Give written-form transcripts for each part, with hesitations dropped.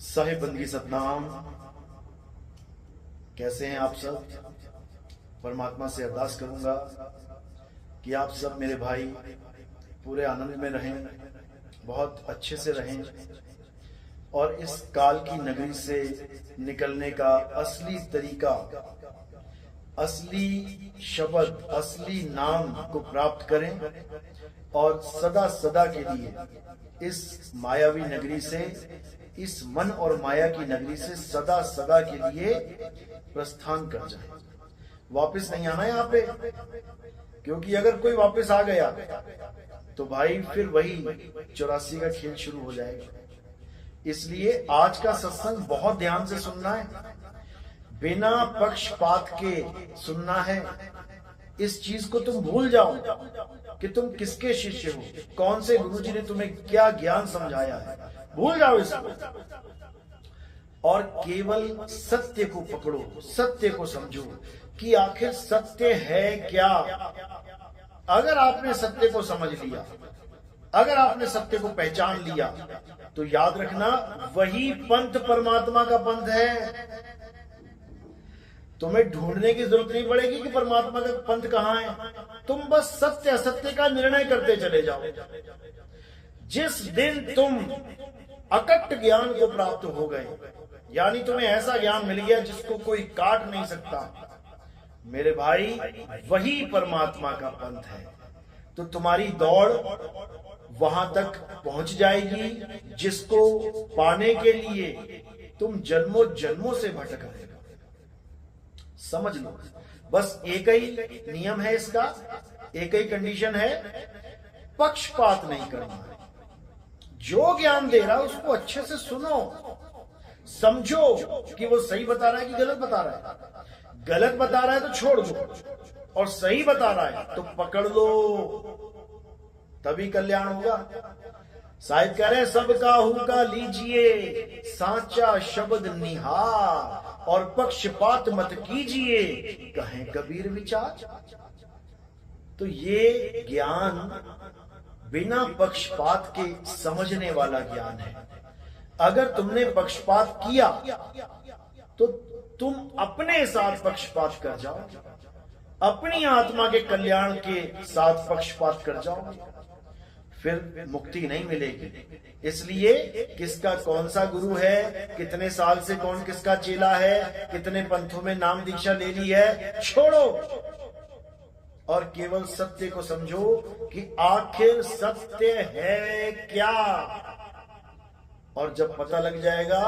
साहिब बंदगी सतनाम। कैसे हैं आप सब? परमात्मा से अरदास करूंगा कि आप सब मेरे भाई पूरे आनंद में रहें, बहुत अच्छे से रहें और इस काल की नगरी से निकलने का असली तरीका, असली शब्द, असली नाम को प्राप्त करें और सदा सदा के लिए इस मायावी नगरी से, इस मन और माया की नगरी से सदा सदा के लिए प्रस्थान कर जाए। वापस नहीं आना यहाँ पे, क्योंकि अगर कोई वापस आ गया तो भाई फिर वही 84 का खेल शुरू हो जाएगा। इसलिए आज का सत्संग बहुत ध्यान से सुनना है, बिना पक्षपात के सुनना है। इस चीज को तुम भूल जाओ कि तुम किसके शिष्य हो, कौन से गुरुजी ने तुम्हें क्या ज्ञान समझाया है, भूल जाओ इसको और केवल सत्य को पकड़ो, सत्य को समझो कि आखिर सत्य है क्या। अगर आपने सत्य को समझ लिया, अगर आपने सत्य को पहचान लिया, तो याद रखना वही पंथ परमात्मा का पंथ है। तुम्हें ढूंढने की जरूरत नहीं पड़ेगी कि परमात्मा का पंथ कहां है। तुम बस सत्य असत्य का निर्णय करते चले जाओ। जिस दिन तुम अकट्ट ज्ञान को प्राप्त हो गए, यानी तुम्हें ऐसा ज्ञान मिल गया जिसको कोई काट नहीं सकता, मेरे भाई वही परमात्मा का पंथ है। तो तुम्हारी दौड़ वहां तक पहुंच जाएगी जिसको पाने के लिए तुम जन्मों जन्मों से भटक रहे हो। समझ लो, बस एक ही नियम है इसका, एक ही कंडीशन है, पक्षपात नहीं करना है। जो ज्ञान दे रहा है उसको अच्छे से सुनो, समझो कि वो सही बता रहा है कि गलत बता रहा है। गलत बता रहा है तो छोड़ दो, और सही बता रहा है तो पकड़ लो, तभी कल्याण होगा। साहिब कह रहे हैं सबका हुका लीजिए, साचा शब्द निहार, और पक्षपात मत कीजिए, कहें कबीर विचार। तो ये ज्ञान बिना पक्षपात के समझने वाला ज्ञान है। अगर तुमने पक्षपात किया तो तुम अपने साथ पक्षपात कर जाओ, अपनी आत्मा के कल्याण के साथ पक्षपात कर जाओ, फिर मुक्ति नहीं मिलेगी। इसलिए किसका कौन सा गुरु है, कितने साल से कौन किसका चेला है, कितने पंथों में नाम दीक्षा ले ली है, छोड़ो और केवल सत्य को समझो कि आखिर सत्य है क्या। और जब पता लग जाएगा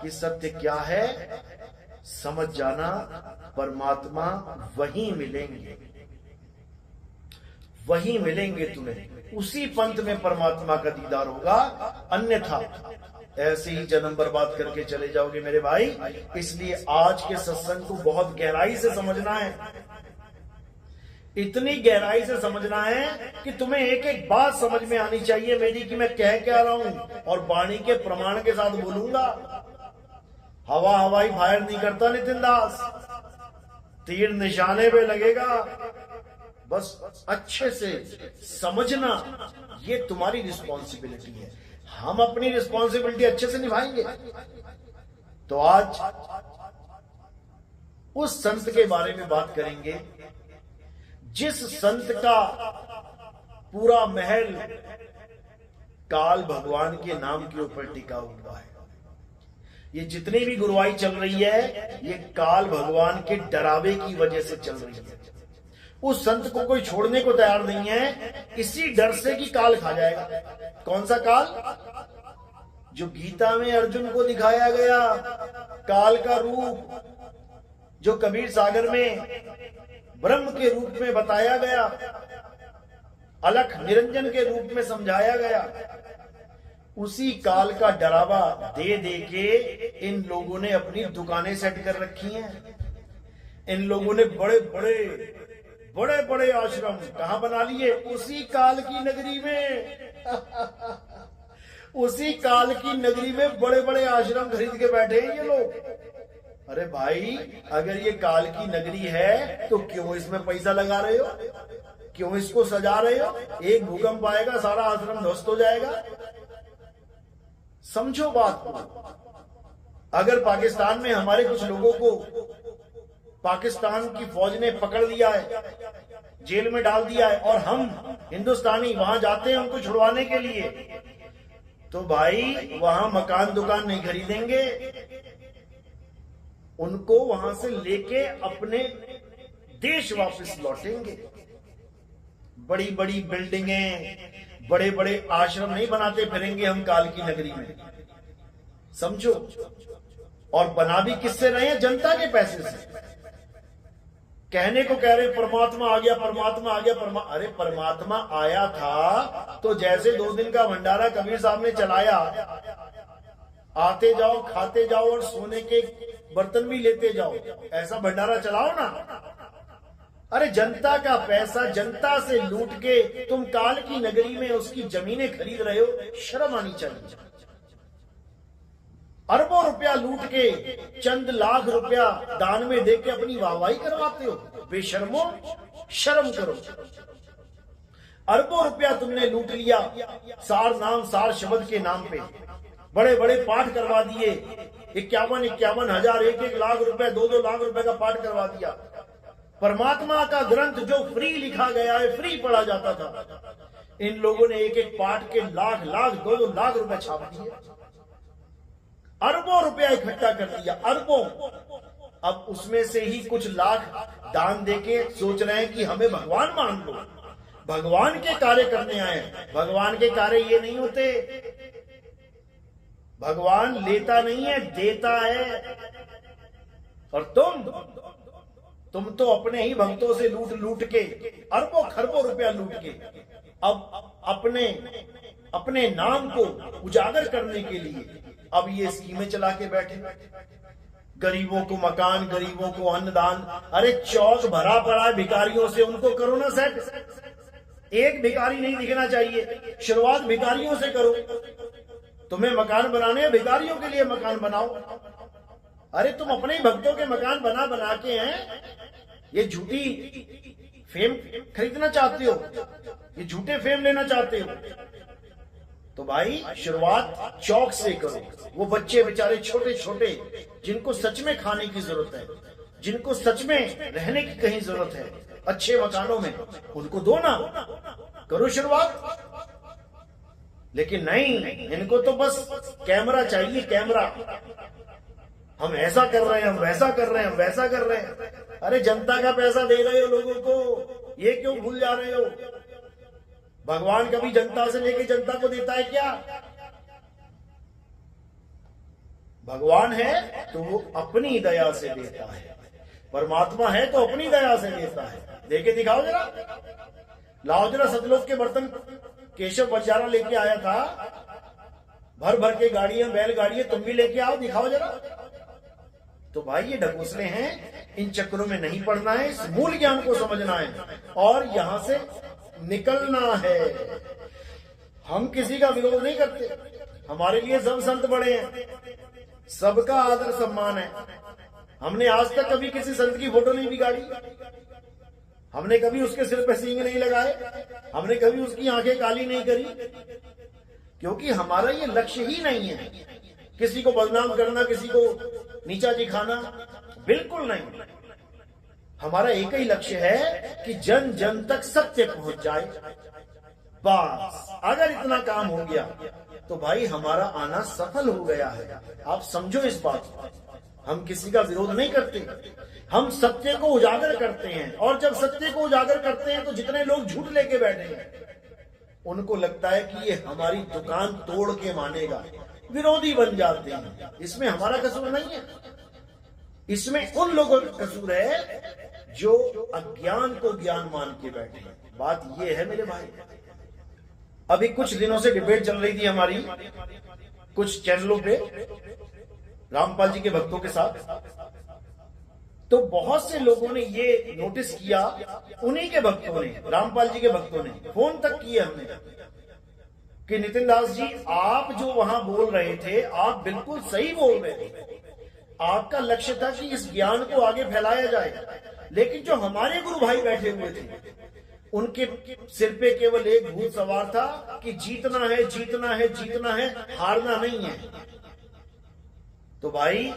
कि सत्य क्या है, समझ जाना परमात्मा वहीं मिलेंगे, वहीं मिलेंगे तुम्हें, उसी पंथ में परमात्मा का दीदार होगा। अन्यथा ऐसे ही जन्म बर्बाद करके चले जाओगे मेरे भाई। इसलिए आज के सत्संग को बहुत गहराई से समझना है, इतनी गहराई से समझना है कि तुम्हें एक एक बात समझ में आनी चाहिए मेरी, कि मैं कह क्या रहा हूं, और वाणी के प्रमाण के साथ बोलूंगा। हवा हवाई फायर नहीं करता नितिन दास, तीर निशाने पे लगेगा। बस अच्छे से समझना, ये तुम्हारी रिस्पॉन्सिबिलिटी है। हम अपनी रिस्पॉन्सिबिलिटी अच्छे से निभाएंगे तो आज उस संत के बारे में बात करेंगे जिस संत का पूरा महल काल भगवान के नाम के ऊपर टिका हुआ है। ये जितनी भी गुरुवाई चल रही है, ये काल भगवान के डरावे की वजह से चल रही है। उस संत को कोई छोड़ने को तैयार नहीं है, इसी डर से कि काल खा जाएगा। कौन सा काल? जो गीता में अर्जुन को दिखाया गया काल का रूप, जो कबीर सागर में ब्रह्म के रूप में बताया गया, अलख निरंजन के रूप में समझाया गया, उसी काल का डरावा दे दे के इन लोगों ने अपनी दुकानें सेट कर रखी हैं। इन लोगों ने बड़े बड़े आश्रम कहां बना लिए? उसी काल की नगरी में उसी काल की नगरी में बड़े बड़े आश्रम खरीद के बैठे हैं ये लोग। अरे भाई, अगर ये काल की नगरी है तो क्यों इसमें पैसा लगा रहे हो, क्यों इसको सजा रहे हो? एक भूकंप आएगा, सारा आश्रम ध्वस्त हो जाएगा। समझो बात को, अगर पाकिस्तान में हमारे कुछ लोगों को पाकिस्तान की फौज ने पकड़ लिया है, जेल में डाल दिया है, और हम हिंदुस्तानी वहां जाते हैं उनको छुड़वाने के लिए, तो भाई वहां मकान दुकान नहीं खरीदेंगे, उनको वहां से लेके अपने देश वापस लौटेंगे। बड़ी बड़ी बिल्डिंगें, बड़े बड़े आश्रम नहीं बनाते फिरेंगे हम काल की नगरी में, समझो। और बना भी किससे रहे हैं? जनता के पैसे से। कहने को कह रहे परमात्मा आ गया, परमात्मा आ गया, अरे परमात्मा आया था तो जैसे 2 दिन का भंडारा कबीर साहब ने चलाया, आते जाओ खाते जाओ और सोने के बर्तन भी लेते जाओ, ऐसा भंडारा चलाओ ना। अरे जनता का पैसा जनता से लूट के तुम काल की नगरी में उसकी जमीनें खरीद रहे हो, शर्म आनी चाहिए। अरबों रुपया लूट के चंद लाख रुपया दान में देके अपनी वाहवाही करवाते हो, बेशर्मो, शर्म करो। अरबों रुपया तुमने लूट लिया सार नाम सार शब्द के नाम पे, बड़े बड़े पाठ करवा दिए, 51 हजार, 1 लाख रुपए, 2 लाख रुपए का पाठ करवा दिया। परमात्मा का ग्रंथ जो फ्री लिखा गया है, फ्री पढ़ा जाता था, इन लोगों ने 1 पाठ के लाख लाख 2 लाख रुपए छाप दिए, अरबों रुपया इकट्ठा कर दिया, अरबों। अब उसमें से ही कुछ लाख दान देके सोच रहे हैं कि हमें भगवान मान लो, भगवान के कार्य करने आए। भगवान के कार्य ये नहीं होते, भगवान लेता नहीं है, देता है। और तुम तो अपने ही भक्तों से लूट लूट के अरबों खरबों रुपया लूट के अब अपने नाम को उजागर करने के लिए अब ये स्कीमें चला के बैठे, गरीबों को मकान, गरीबों को अन्नदान। अरे चौक भरा पड़ा है भिखारियों से, उनको करो ना सेट। एक भिखारी नहीं दिखना चाहिए, शुरुआत भिखारियों से करो। तुम्हें मकान बनाने हैं, भिखारियों के लिए मकान बनाओ। अरे तुम अपने ही भक्तों के मकान बना बना के हैं ये झूठी फेम खरीदना चाहते हो, ये झूठे फेम लेना चाहते हो, तो भाई शुरुआत चौक से करो। वो बच्चे बेचारे छोटे छोटे जिनको सच में खाने की जरूरत है, जिनको सच में रहने की कहीं जरूरत है अच्छे मकानों में, उनको दो ना, करो शुरुआत। लेकिन नहीं, इनको तो बस कैमरा चाहिए, कैमरा। हम ऐसा कर रहे हैं, हम वैसा कर रहे हैं, हम वैसा कर रहे हैं। अरे जनता का पैसा दे रहे हो लोगों को, ये क्यों भूल जा रहे हो? भगवान कभी जनता से लेके जनता को देता है क्या? भगवान है तो वो अपनी दया से देता है, परमात्मा है तो अपनी दया से देता है। देके दिखाओ जरा, लाओ जरा। सतलोक के बर्तन केशव बंजारा लेके आया था, भर भर के गाड़ियां, बैलगाड़ियां, तुम भी लेके आओ, दिखाओ जरा। तो भाई ये ढकोसले हैं, इन चक्करों में नहीं पड़ना है, इस मूल ज्ञान को समझना है और यहां से निकलना है। हम किसी का विरोध नहीं करते, हमारे लिए सब संत बड़े हैं, सबका आदर सम्मान है। हमने आज तक कभी किसी संत की फोटो नहीं बिगाड़ी, हमने कभी उसके सिर पे सींग नहीं लगाए, हमने कभी उसकी आंखें काली नहीं करी, क्योंकि हमारा ये लक्ष्य ही नहीं है किसी को बदनाम करना, किसी को नीचा दिखाना, बिल्कुल नहीं। हमारा एक ही लक्ष्य है कि जन जन तक सत्य पहुंच जाए, बस। अगर इतना काम हो गया तो भाई हमारा आना सफल हो गया है। आप समझो इस बात को। हम किसी का विरोध नहीं करते, हम सत्य को उजागर करते हैं। और जब सत्य को उजागर करते हैं तो जितने लोग झूठ लेके बैठे हैं उनको लगता है कि ये हमारी दुकान तोड़ के मानेगा, विरोधी बन जाते हैं। इसमें हमारा कसूर नहीं है, इसमें उन लोगों का कसूर है जो अज्ञान को ज्ञान मान के बैठे हैं। बात ये है मेरे भाई। अभी कुछ दिनों से डिबेट चल रही थी हमारी कुछ चैनलों पे रामपाल जी के भक्तों के साथ, तो बहुत से लोगों ने ये नोटिस किया, उन्हीं के भक्तों ने, रामपाल जी के भक्तों ने फोन तक किए हमने कि नितिन दास जी, आप जो वहां बोल रहे थे आप बिल्कुल सही बोल रहे थे, आपका लक्ष्य था कि इस ज्ञान को आगे फैलाया जाए, लेकिन जो हमारे गुरु भाई बैठे हुए थे उनके सिर पे केवल एक भूत सवार था कि जीतना है, जीतना है, जीतना है, हारना नहीं है। तो भाई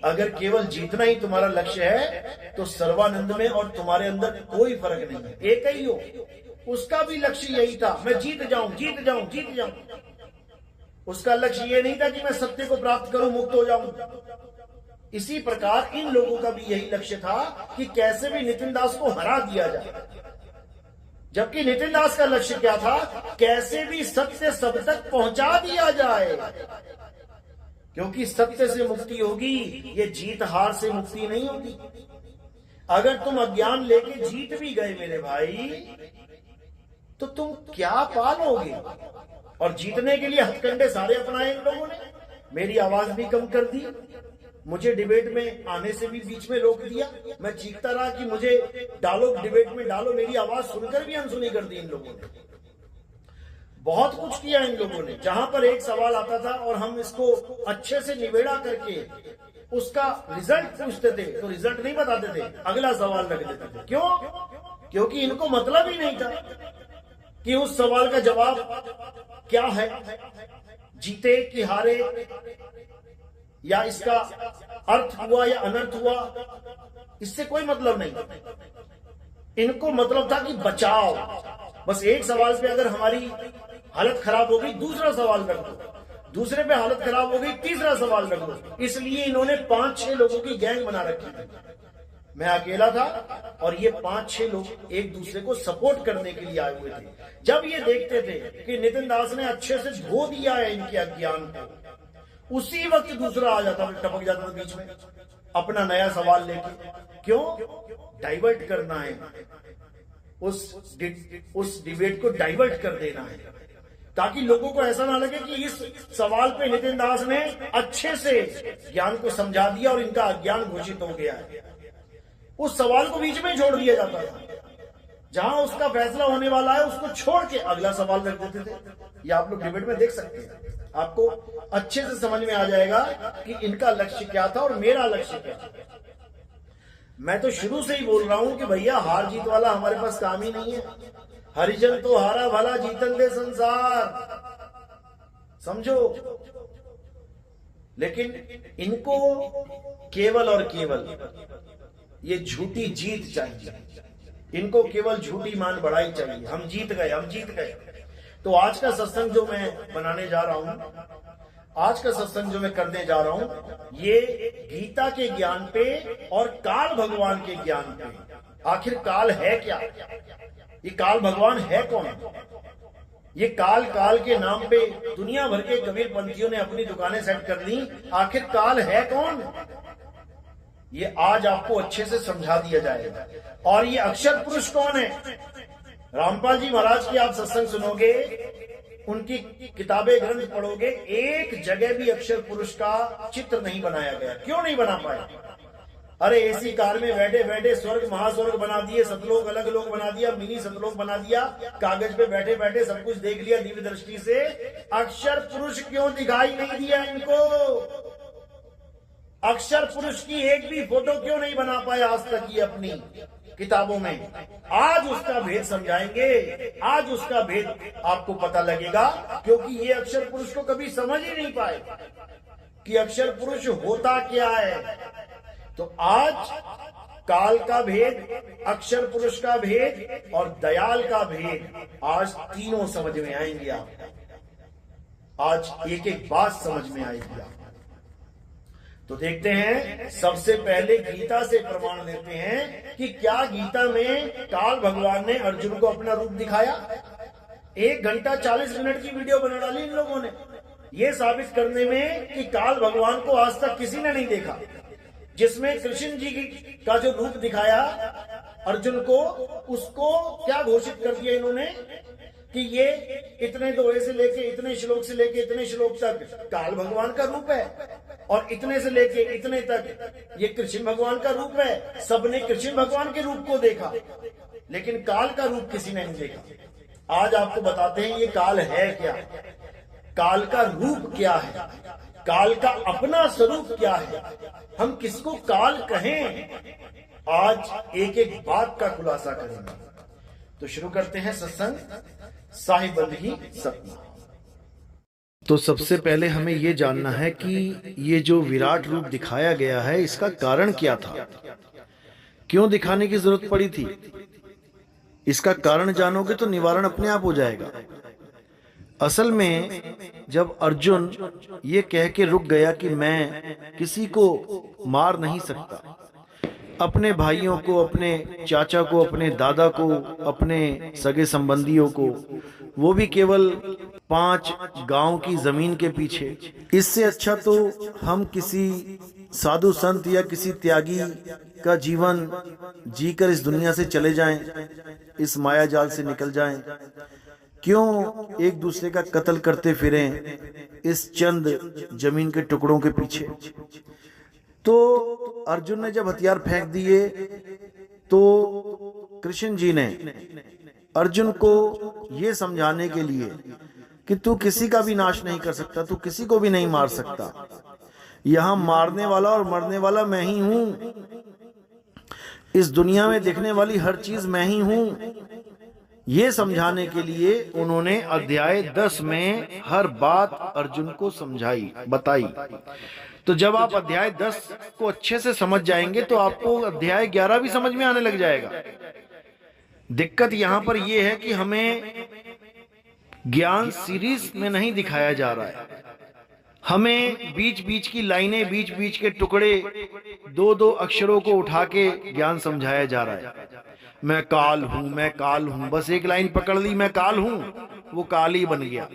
अगर केवल जीतना ही तुम्हारा लक्ष्य है तो सर्वानंद में और तुम्हारे अंदर कोई फर्क नहीं है, एक ही हो। उसका भी लक्ष्य यही था, मैं जीत जाऊं जीत जाऊं जीत जाऊं। उसका लक्ष्य ये नहीं था कि मैं सत्य को प्राप्त करूं, मुक्त हो जाऊं। इसी प्रकार इन लोगों का भी यही लक्ष्य था कि कैसे भी नितिन दास को हरा दिया जाए। जबकि नितिन दास का लक्ष्य क्या था? कैसे भी सत्य सब तक पहुंचा दिया जाए, क्योंकि सत्य से मुक्ति होगी, ये जीत हार से मुक्ति नहीं होगी। अगर तुम अज्ञान लेके जीत भी गए मेरे भाई, तो तुम क्या पालोगे? और जीतने के लिए हथकंडे सारे अपनाए इन लोगों ने। मेरी आवाज भी कम कर दी, मुझे डिबेट में आने से भी बीच में रोक दिया। मैं चीखता रहा कि मुझे डालो, डिबेट में डालो, मेरी आवाज सुनकर भी अनसुनी कर दी इन लोगों ने। बहुत कुछ किया इन लोगों ने। जहां पर एक सवाल आता था और हम इसको अच्छे से निबेड़ा करके उसका रिजल्ट पूछते थे, तो रिजल्ट नहीं बताते थे, अगला सवाल रख देते थे। क्यों? क्योंकि इनको मतलब ही नहीं था कि उस सवाल का जवाब क्या है, जीते कि हारे, या इसका अर्थ हुआ या अनर्थ हुआ, इससे कोई मतलब नहीं। इनको मतलब था कि बचाओ। बस एक सवाल पे अगर हमारी हालत खराब हो गई, दूसरा सवाल रख दो, दूसरे पे हालत खराब हो गई, तीसरा सवाल रख दो। इसलिए इन्होंने 5-6 लोगों की गैंग बना रखी थी। मैं अकेला था और ये 5-6 लोग एक दूसरे को सपोर्ट करने के लिए आए हुए थे। जब ये देखते थे कि नितिन दास ने अच्छे से धो दिया है इनके अज्ञान को, उसी वक्त दूसरा आ जाता, टपक जाता था बीच में अपना नया सवाल लेके। क्यों? डाइवर्ट करना है, उस डिबेट को डाइवर्ट कर देना है, ताकि लोगों को ऐसा ना लगे कि इस सवाल पे नितिन दास ने अच्छे से ज्ञान को समझा दिया और इनका अज्ञान घोषित हो गया है। उस सवाल को बीच में छोड़ दिया जाता था। जहां उसका फैसला होने वाला है उसको छोड़ के अगला सवाल रख देते थे। ये आप लोग डिबेट में देख सकते हैं, आपको अच्छे से समझ में आ जाएगा कि इनका लक्ष्य क्या था और मेरा लक्ष्य क्या था। मैं तो शुरू से ही बोल रहा हूं कि भैया हार जीत वाला हमारे पास काम ही नहीं है। हरिजन तो हारा भला जीतन दे संसार, समझो। लेकिन इनको केवल और केवल ये झूठी जीत चाहिए, इनको केवल झूठी मान बढ़ाई चाहिए। हम जीत गए, हम जीत गए। तो आज का सत्संग जो मैं बनाने जा रहा हूं, आज का सत्संग जो मैं करने जा रहा हूं, ये गीता के ज्ञान पे और काल भगवान के ज्ञान पे। आखिर काल है क्या? ये काल भगवान है कौन? ये काल काल के नाम पे दुनिया भर के कबीर पंथियों ने अपनी दुकानें सेट कर ली। आखिर काल है कौन? ये आज आपको अच्छे से समझा दिया जाएगा। और ये अक्षर पुरुष कौन है? रामपाल जी महाराज की आप सत्संग सुनोगे, उनकी किताबें ग्रंथ पढ़ोगे, एक जगह भी अक्षर पुरुष का चित्र नहीं बनाया गया। क्यों नहीं बना पाए? अरे एसी कार में बैठे बैठे स्वर्ग महास्वर्ग बना दिए, सतलोक अलग लोग बना दिया, मिनी सतलोक बना दिया, कागज पे बैठे बैठे सब कुछ देख लिया दिव्य दृष्टि से। अक्षर पुरुष क्यों दिखाई नहीं दिया इनको? अक्षर पुरुष की एक भी फोटो क्यों नहीं बना पाए आज तक ये अपनी किताबों में? आज उसका भेद समझाएंगे, आज उसका भेद आपको पता लगेगा, क्योंकि ये अक्षर पुरुष को कभी समझ ही नहीं पाए कि अक्षर पुरुष होता क्या है। तो आज काल का भेद, अक्षर पुरुष का भेद और दयाल का भेद, आज तीनों समझ में आएंगे आपको। आज एक एक बात समझ में आएगी आपको। तो देखते हैं, सबसे पहले गीता से प्रमाण लेते हैं कि क्या गीता में काल भगवान ने अर्जुन को अपना रूप दिखाया। 1 घंटा 40 मिनट की वीडियो बना डाली इन लोगों ने, ये साबित करने में कि काल भगवान को आज तक किसी ने नहीं देखा। जिसमें कृष्ण जी का जो रूप दिखाया अर्जुन को, उसको क्या घोषित कर दिया इन्होंने कि ये इतने दोहे से लेके इतने श्लोक से लेके इतने श्लोक तक काल भगवान का रूप है, और इतने से लेके इतने तक ये कृष्ण भगवान का रूप है। सबने कृष्ण भगवान के रूप को देखा, लेकिन काल का रूप किसी ने नहीं देखा। आज आपको बताते हैं ये काल है क्या, काल का रूप क्या है, काल का अपना स्वरूप क्या है, हम किसको काल कहें। आज एक एक बात का खुलासा करेंगे। तो शुरू करते हैं सत्संग। साहिब बंदगी सत्य। तो सबसे पहले हमें ये जानना है कि ये जो विराट रूप दिखाया गया है इसका कारण क्या था, क्यों दिखाने की जरूरत पड़ी थी। इसका कारण जानोगे तो निवारण अपने आप हो जाएगा। असल में जब अर्जुन ये कह के रुक गया कि मैं किसी को मार नहीं सकता, अपने भाइयों को, अपने चाचा को, अपने दादा को, अपने सगे संबंधियों को, वो भी केवल 5 गांव की जमीन के पीछे, इससे अच्छा तो हम किसी साधु संत या किसी त्यागी का जीवन जीकर इस दुनिया से चले जाएं, इस माया जाल से निकल जाएं। क्यों एक दूसरे का कत्ल करते फिरें इस चंद जमीन के टुकड़ों के पीछे। तो अर्जुन ने जब हथियार फेंक दिए तो कृष्ण जी ने अर्जुन को यह समझाने के लिए कि तू किसी का भी नाश नहीं कर सकता, तू किसी को भी नहीं मार सकता, यहां मारने वाला और मरने वाला मैं ही हूं, इस दुनिया में देखने वाली हर चीज मैं ही हूं, ये समझाने के लिए उन्होंने अध्याय 10 में हर बात अर्जुन को समझाई, बताई। तो जब आप अध्याय 10 को अच्छे से समझ जाएंगे तो आपको अध्याय 11 भी समझ में आने लग जाएगा। दिक्कत यहां पर यह है कि हमें ज्ञान सीरीज में नहीं दिखाया जा रहा है, हमें बीच बीच की लाइनें, बीच बीच के टुकड़े, 2-2 अक्षरों को उठा के ज्ञान समझाया जा रहा है। मैं काल हूं, मैं काल हूं, बस एक लाइन पकड़ ली, मैं काल हूं, वो काल ही बन गया।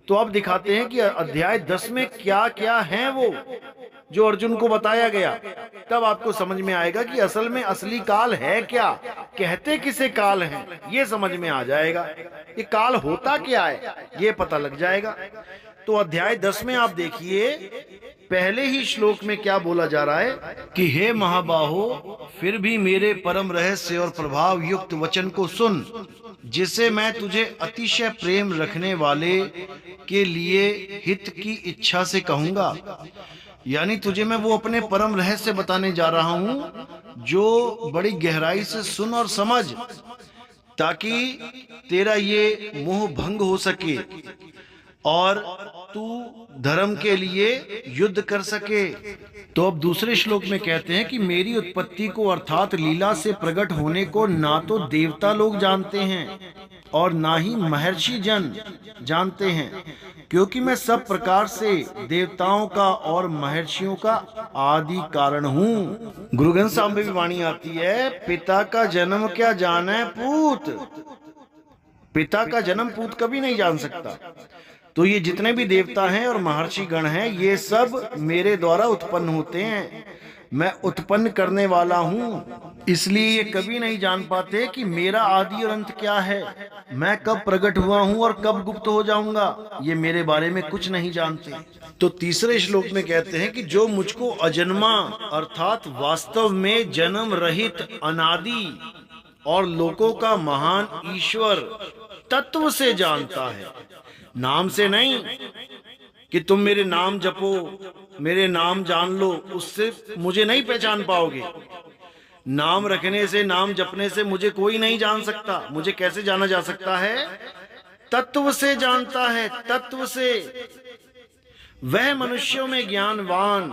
तो अब दिखाते हैं कि अध्याय 10 में क्या क्या है वो जो अर्जुन को बताया गया, तब आपको समझ में आएगा कि असल में असली काल है क्या, कहते किसे काल है, ये समझ में आ जाएगा। ये काल होता क्या है ये पता लग जाएगा। तो अध्याय 10 में आप देखिए पहले ही श्लोक में क्या बोला जा रहा है कि हे महाबाहो, फिर भी मेरे परम रहस्य और प्रभाव युक्त वचन को सुन, जिसे मैं तुझे अतिशय प्रेम रखने वाले के लिए हित की इच्छा से कहूंगा। यानी तुझे मैं वो अपने परम रहस्य बताने जा रहा हूं जो बड़ी गहराई से सुन और समझ, ताकि तेरा ये मोह भंग हो सके और तू धर्म के लिए युद्ध कर सके। तो अब दूसरे श्लोक में कहते हैं कि मेरी उत्पत्ति को अर्थात लीला से प्रकट होने को ना तो देवता लोग जानते हैं और ना ही महर्षि जन जानते हैं, क्योंकि मैं सब प्रकार से देवताओं का और महर्षियों का आदि कारण हूँ। गुरु ग्रंथ साहिब में भी वाणी आती है, पिता का जन्म क्या जाने पूत, पिता का जन्म पूत कभी नहीं जान सकता। तो ये जितने भी देवता हैं और महर्षि गण हैं, ये सब मेरे द्वारा उत्पन्न होते हैं, मैं उत्पन्न करने वाला हूँ, इसलिए ये कभी नहीं जान पाते कि मेरा आदि और अंत क्या है, मैं कब प्रकट हुआ हूँ और कब गुप्त हो जाऊंगा, ये मेरे बारे में कुछ नहीं जानते। तो तीसरे श्लोक में कहते हैं कि जो मुझको अजन्मा अर्थात वास्तव में जन्म रहित अनादि और लोकों का महान ईश्वर तत्व से जानता है, नाम से नहीं कि तुम मेरे नाम जपो, मेरे नाम जान लो, उससे मुझे नहीं पहचान पाओगे। नाम रखने से, नाम जपने से मुझे कोई नहीं जान सकता। मुझे कैसे जाना जा सकता है? तत्व से जानता है, तत्व से। वह मनुष्यों में ज्ञानवान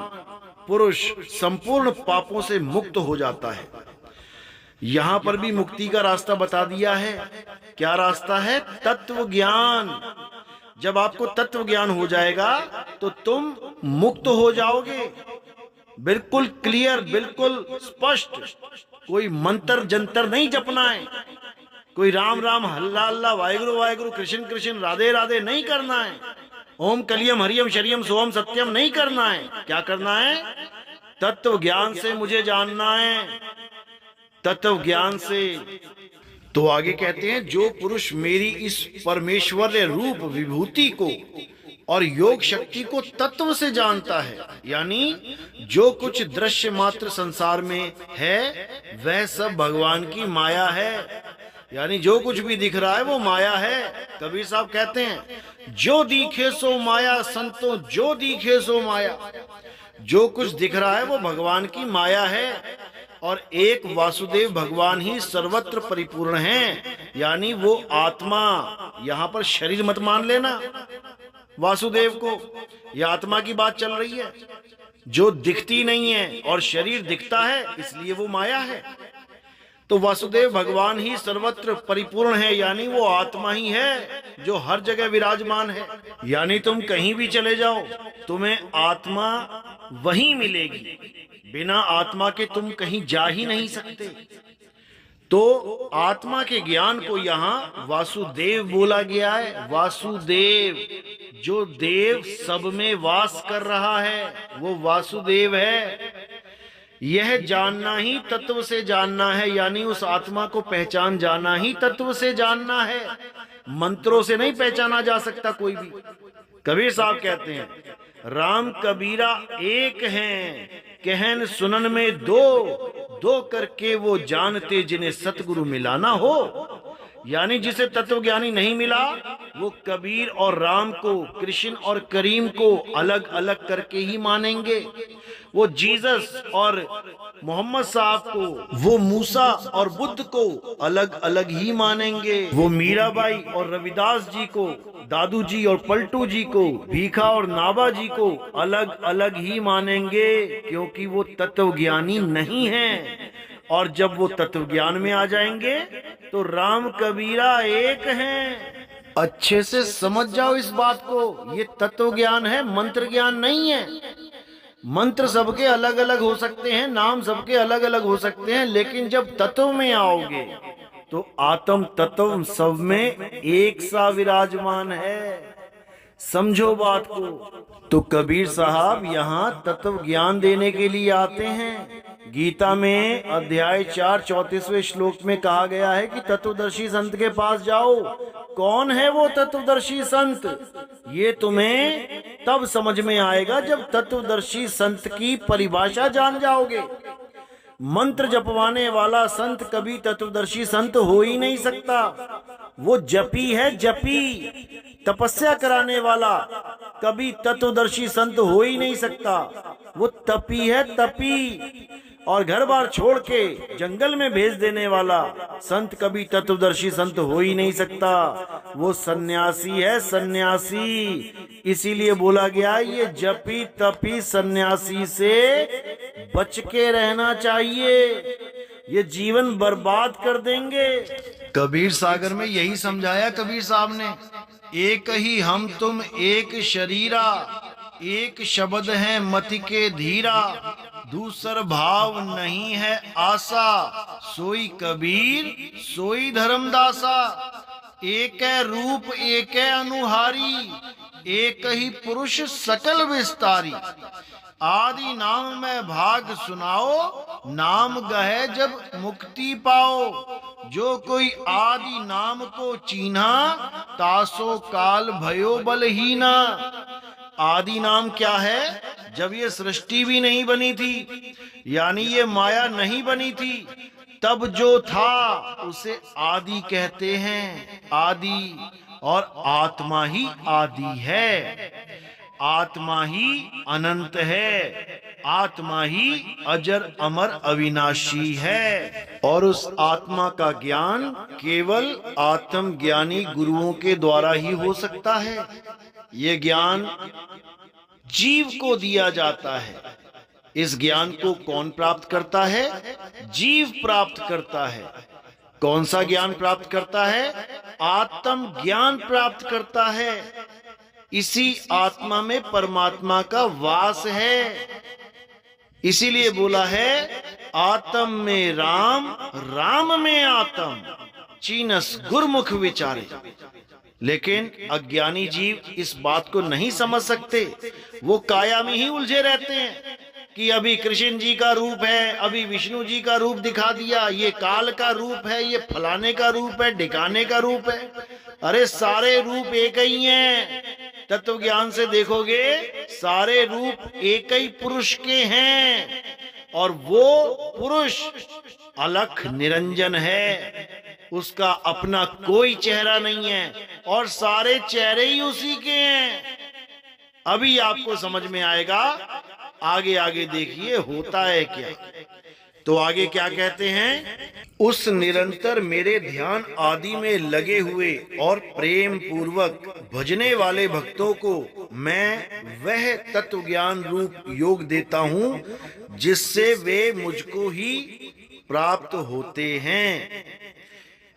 पुरुष संपूर्ण पापों से मुक्त हो जाता है। यहां पर भी मुक्ति का रास्ता बता दिया है। क्या रास्ता है? तत्व ज्ञान। जब आपको तत्व ज्ञान हो जाएगा तो तुम मुक्त हो जाओगे, बिल्कुल क्लियर, बिल्कुल स्पष्ट। कोई मंत्र जंतर नहीं जपना है, कोई राम राम हल्ला हल्ला वाहेगुरु वाहेगुरु कृष्ण कृष्ण राधे राधे नहीं करना है, ओम कलियम हरियम शरियम सोम सत्यम नहीं करना है। क्या करना है? तत्व ज्ञान से मुझे जानना है, तत्व ज्ञान से। तो आगे कहते हैं, जो पुरुष मेरी इस परमेश्वर्य रूप विभूति को और योग शक्ति को तत्व से जानता है, यानी जो कुछ दृश्य मात्र संसार में है वह सब भगवान की माया है, यानी जो कुछ भी दिख रहा है वो माया है। कबीर साहब कहते हैं, जो दिखे सो माया संतो, जो दिखे सो माया। जो कुछ दिख रहा है वो भगवान की माया है, और एक वासुदेव भगवान ही सर्वत्र परिपूर्ण हैं, यानी वो आत्मा। यहां पर शरीर मत मान लेना, वासुदेव को। यह आत्मा की बात चल रही है जो दिखती नहीं है, और शरीर दिखता है इसलिए वो माया है। तो वासुदेव भगवान ही सर्वत्र परिपूर्ण है, यानी वो आत्मा ही है जो हर जगह विराजमान है। यानी तुम कहीं भी चले जाओ तुम्हें आत्मा वहीं मिलेगी, बिना आत्मा के तुम कहीं जा ही नहीं सकते। तो आत्मा के ज्ञान को यहाँ वासुदेव बोला गया है। वासुदेव, जो देव सब में वास कर रहा है वो वासुदेव है। यह जानना ही तत्व से जानना है, यानी उस आत्मा को पहचान जाना ही तत्व से जानना है। मंत्रों से नहीं पहचाना जा सकता कोई भी। कबीर साहब कहते हैं, राम कबीरा एक हैं, कहन सुनन में दो, दो करके वो जानते जिन्हें सतगुरु मिलाना हो। यानी जिसे तत्वज्ञानी नहीं मिला वो कबीर और राम को, कृष्ण और करीम को अलग अलग करके ही मानेंगे। वो जीसस और मोहम्मद साहब को, वो मूसा और बुद्ध को अलग अलग ही मानेंगे। वो मीराबाई और रविदास जी को, दादू जी और पलटू जी को, भीखा और नाबा जी को अलग अलग ही मानेंगे, क्योंकि वो तत्वज्ञानी नहीं हैं। और जब वो तत्व ज्ञान में आ जाएंगे तो राम कबीरा एक हैं। अच्छे से समझ जाओ इस बात को, ये तत्व ज्ञान है, मंत्र ज्ञान नहीं है। मंत्र सबके अलग अलग हो सकते हैं, नाम सबके अलग अलग हो सकते हैं, लेकिन जब तत्व में आओगे तो आत्म तत्व सब में एक सा विराजमान है। समझो बात को। तो कबीर साहब यहाँ तत्व ज्ञान देने के लिए आते हैं। गीता में अध्याय 4 34वें श्लोक में कहा गया है कि तत्वदर्शी संत के पास जाओ। कौन है वो तत्वदर्शी संत? ये तुम्हें तब समझ में आएगा जब तत्वदर्शी संत की परिभाषा जान जाओगे। मंत्र जपवाने वाला संत कभी तत्वदर्शी संत हो ही नहीं सकता। वो जपी है, जपी। तपस्या कराने वाला कभी तत्वदर्शी संत हो ही नहीं सकता। वो तपी है, तपी। और घर बार छोड़ के जंगल में भेज देने वाला संत कभी तत्वदर्शी संत हो ही नहीं सकता। वो सन्यासी है, सन्यासी। इसीलिए बोला गया ये जपी तपी सन्यासी से बच के रहना चाहिए, ये जीवन बर्बाद कर देंगे। कबीर सागर में यही समझाया कबीर साहब ने। एक ही हम तुम एक शरीरा, एक शब्द है मति के धीरा, दूसर भाव नहीं है आशा, सोई कबीर सोई धर्मदासा। एक है रूप एक है अनुहारी, एक ही पुरुष सकल विस्तारी। आदि नाम में भाग सुनाओ, नाम गहे जब मुक्ति पाओ। जो कोई आदि नाम को चीन्हा, तासो काल भयो बलहीना। आदि नाम क्या है? जब ये सृष्टि भी नहीं बनी थी, यानी ये माया नहीं बनी थी, तब जो था उसे आदि कहते हैं। आदि, और आत्मा ही आदि है, आत्मा ही अनंत है, आत्मा ही अजर अमर अविनाशी है। और उस आत्मा का ज्ञान केवल आत्मज्ञानी गुरुओं के द्वारा ही हो सकता है। ये ज्ञान जीव को दिया जाता है। इस ज्ञान को कौन प्राप्त करता है? जीव प्राप्त करता है। कौन सा ज्ञान प्राप्त करता है? आत्म ज्ञान प्राप्त करता है। इसी आत्मा में परमात्मा का वास है। इसीलिए बोला है आत्म में राम, राम में आत्म, चीनस गुरमुख विचारे। लेकिन अज्ञानी जीव इस बात को नहीं समझ सकते। वो काया में ही उलझे रहते हैं कि अभी कृष्ण जी का रूप है, अभी विष्णु जी का रूप दिखा दिया, ये काल का रूप है, ये फलाने का रूप है, ढिकाने का रूप है। अरे सारे रूप एक ही हैं। तत्व ज्ञान से देखोगे सारे रूप एक ही पुरुष के हैं, और वो पुरुष अलख निरंजन है। उसका अपना कोई चेहरा नहीं है, और सारे चेहरे ही उसी के हैं। अभी आपको समझ में आएगा। आगे आगे देखिए होता है क्या। तो आगे क्या कहते हैं? उस निरंतर मेरे ध्यान आदि में लगे हुए और प्रेम पूर्वक भजने वाले भक्तों को मैं वह तत्व ज्ञान रूप योग देता हूँ जिससे वे मुझको ही प्राप्त होते हैं।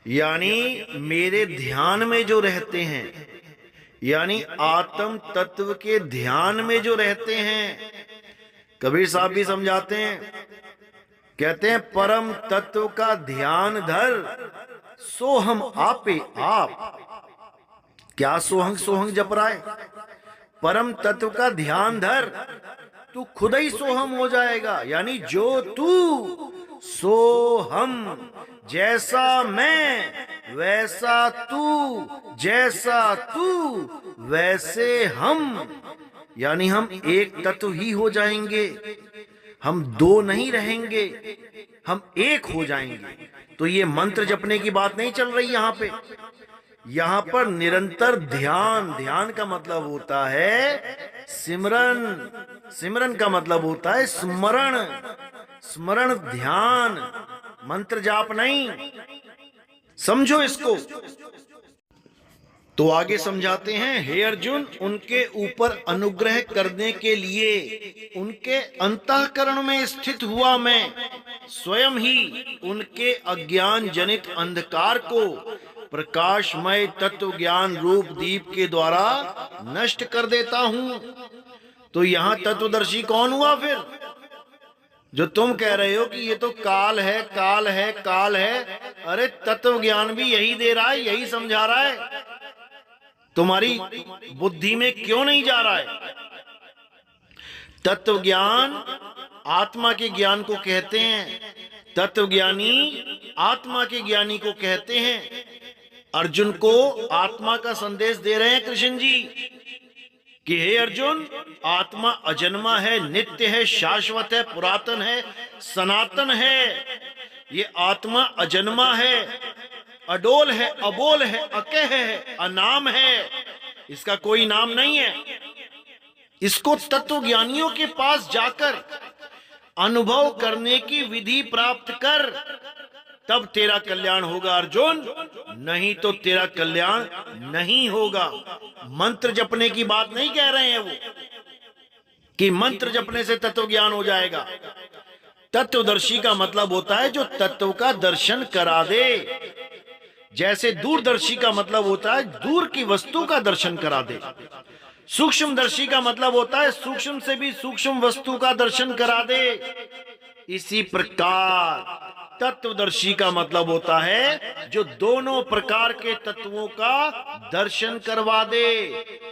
यानी मेरे ध्यान में जो रहते हैं, यानी आत्म तत्व के ध्यान में जो रहते हैं। कबीर साहब भी समझाते हैं, कहते हैं परम तत्व का ध्यान धर सोहम आपे आप। क्या सोहंग सोहंग जप रहा है? परम तत्व का ध्यान धर, तू खुद ही सोहम हो जाएगा। यानी जो तू सोहम, जैसा मैं वैसा तू, जैसा तू वैसे हम। यानी हम एक तत्व ही हो जाएंगे, हम दो नहीं रहेंगे, हम एक हो जाएंगे। तो ये मंत्र जपने की बात नहीं चल रही यहाँ पे। यहाँ पर निरंतर ध्यान, ध्यान का मतलब होता है सिमरन, सिमरन का मतलब होता है स्मरण, स्मरण ध्यान, मंत्र जाप नहीं। समझो इसको। तो आगे समझाते हैं, हे अर्जुन, उनके ऊपर अनुग्रह करने के लिए उनके अंतःकरण में स्थित हुआ मैं स्वयं ही उनके अज्ञान जनित अंधकार को प्रकाशमय तत्व ज्ञान रूप दीप के द्वारा नष्ट कर देता हूं। तो यहां तत्वदर्शी कौन हुआ फिर? जो तुम कह रहे हो कि ये तो काल है, काल है, काल है। अरे तत्व ज्ञान भी यही दे रहा है, यही समझा रहा है। तुम्हारी बुद्धि में क्यों नहीं जा रहा है? तत्व ज्ञान आत्मा के ज्ञान को कहते हैं, तत्व ज्ञानी आत्मा के ज्ञानी को कहते हैं। अर्जुन को आत्मा का संदेश दे रहे हैं कृष्ण जी कि हे अर्जुन, आत्मा अजन्मा है, नित्य है, शाश्वत है, पुरातन है, सनातन है। ये आत्मा अजन्मा है, अडोल है, अबोल है, अकह है, अनाम है, इसका कोई नाम नहीं है। इसको तत्व ज्ञानियों के पास जाकर अनुभव करने की विधि प्राप्त कर, तब तेरा कल्याण होगा अर्जुन, नहीं तो तेरा कल्याण नहीं होगा। मंत्र जपने की बात नहीं कह रहे हैं वो कि मंत्र जपने से तत्व ज्ञान हो जाएगा। तत्वदर्शी का मतलब होता है जो तत्व का दर्शन करा दे। जैसे दूरदर्शी का मतलब होता है दूर की वस्तु का दर्शन करा दे। सूक्ष्मदर्शी का मतलब होता है सूक्ष्म से भी सूक्ष्म वस्तु का दर्शन करा दे। इसी प्रकार तत्वदर्शी का मतलब होता है जो दोनों प्रकार के तत्वों का दर्शन करवा दे।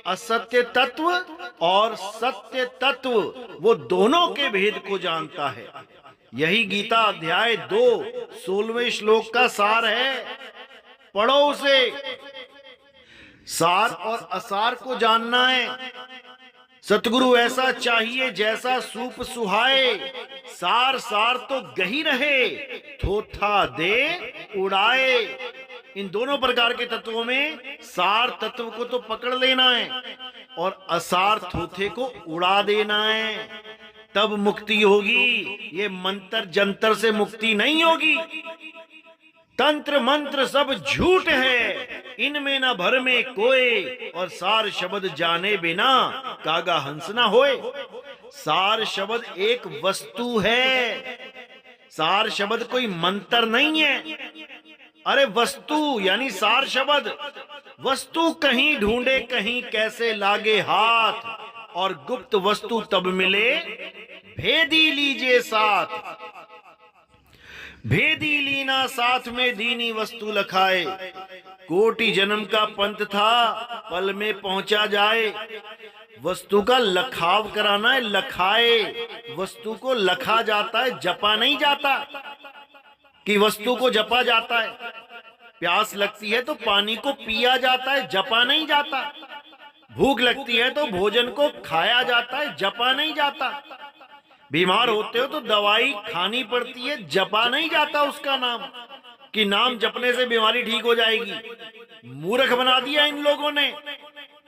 असत्य तत्व और सत्य तत्व, वो दोनों के भेद को जानता है। यही गीता अध्याय 2 16वें श्लोक का सार है। पढ़ो उसे। सार और असार को जानना है। सतगुरु ऐसा चाहिए जैसा सूप सुहाए, सार सार तो गही रहे, थोथा दे उड़ाए। इन दोनों प्रकार के तत्वों में सार तत्व को तो पकड़ लेना है और असार थोथे को उड़ा देना है, तब मुक्ति होगी। ये मंत्र जंतर से मुक्ति नहीं होगी। तंत्र मंत्र सब झूठ है, इनमें न भर में कोई, और सार शब्द जाने बिना कागा हंस न होए। सार शब्द एक वस्तु है, सार शब्द कोई मंत्र नहीं है। अरे वस्तु यानी सार शब्द, वस्तु कहीं ढूंढे कहीं कैसे लागे हाथ, और गुप्त वस्तु तब मिले भेदी लीजिए साथ। भेदी लीना साथ में दीनी वस्तु लखाए, कोटि जन्म का पंथ था पल में पहुंचा जाए। वस्तु का लखाव कराना है, लखाए। वस्तु को लखा जाता है, जपा नहीं जाता कि वस्तु को जपा जाता है। प्यास लगती है तो पानी को पिया जाता है, जपा नहीं जाता। भूख लगती है तो भोजन को खाया जाता है, जपा नहीं जाता। बीमार होते हो तो दवाई खानी पड़ती है, जपा नहीं जाता उसका नाम कि नाम जपने से बीमारी ठीक हो जाएगी। मूर्ख बना दिया इन लोगों ने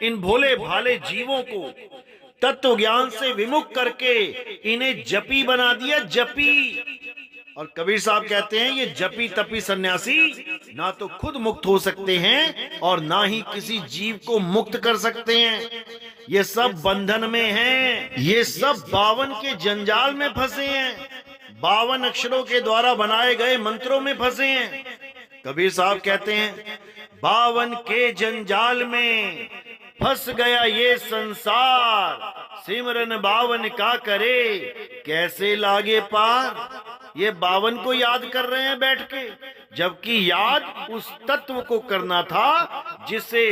इन भोले भाले जीवों को, तत्व ज्ञान से विमुख करके इन्हें जपी बना दिया, जपी। और कबीर साहब कहते हैं ये जपी तपी सन्यासी ना तो खुद मुक्त हो सकते हैं और ना ही किसी जीव को मुक्त कर सकते हैं। ये सब बंधन में हैं, ये सब 52 के जंजाल में फंसे हैं, 52 अक्षरों के द्वारा बनाए गए मंत्रों में फंसे हैं। कबीर साहब कहते हैं 52 के जंजाल में फंस गया ये संसार, सिमरन 52 का करे कैसे लागे पार। ये 52 को याद कर रहे हैं बैठ के, जबकि याद उस तत्व को करना था जिसे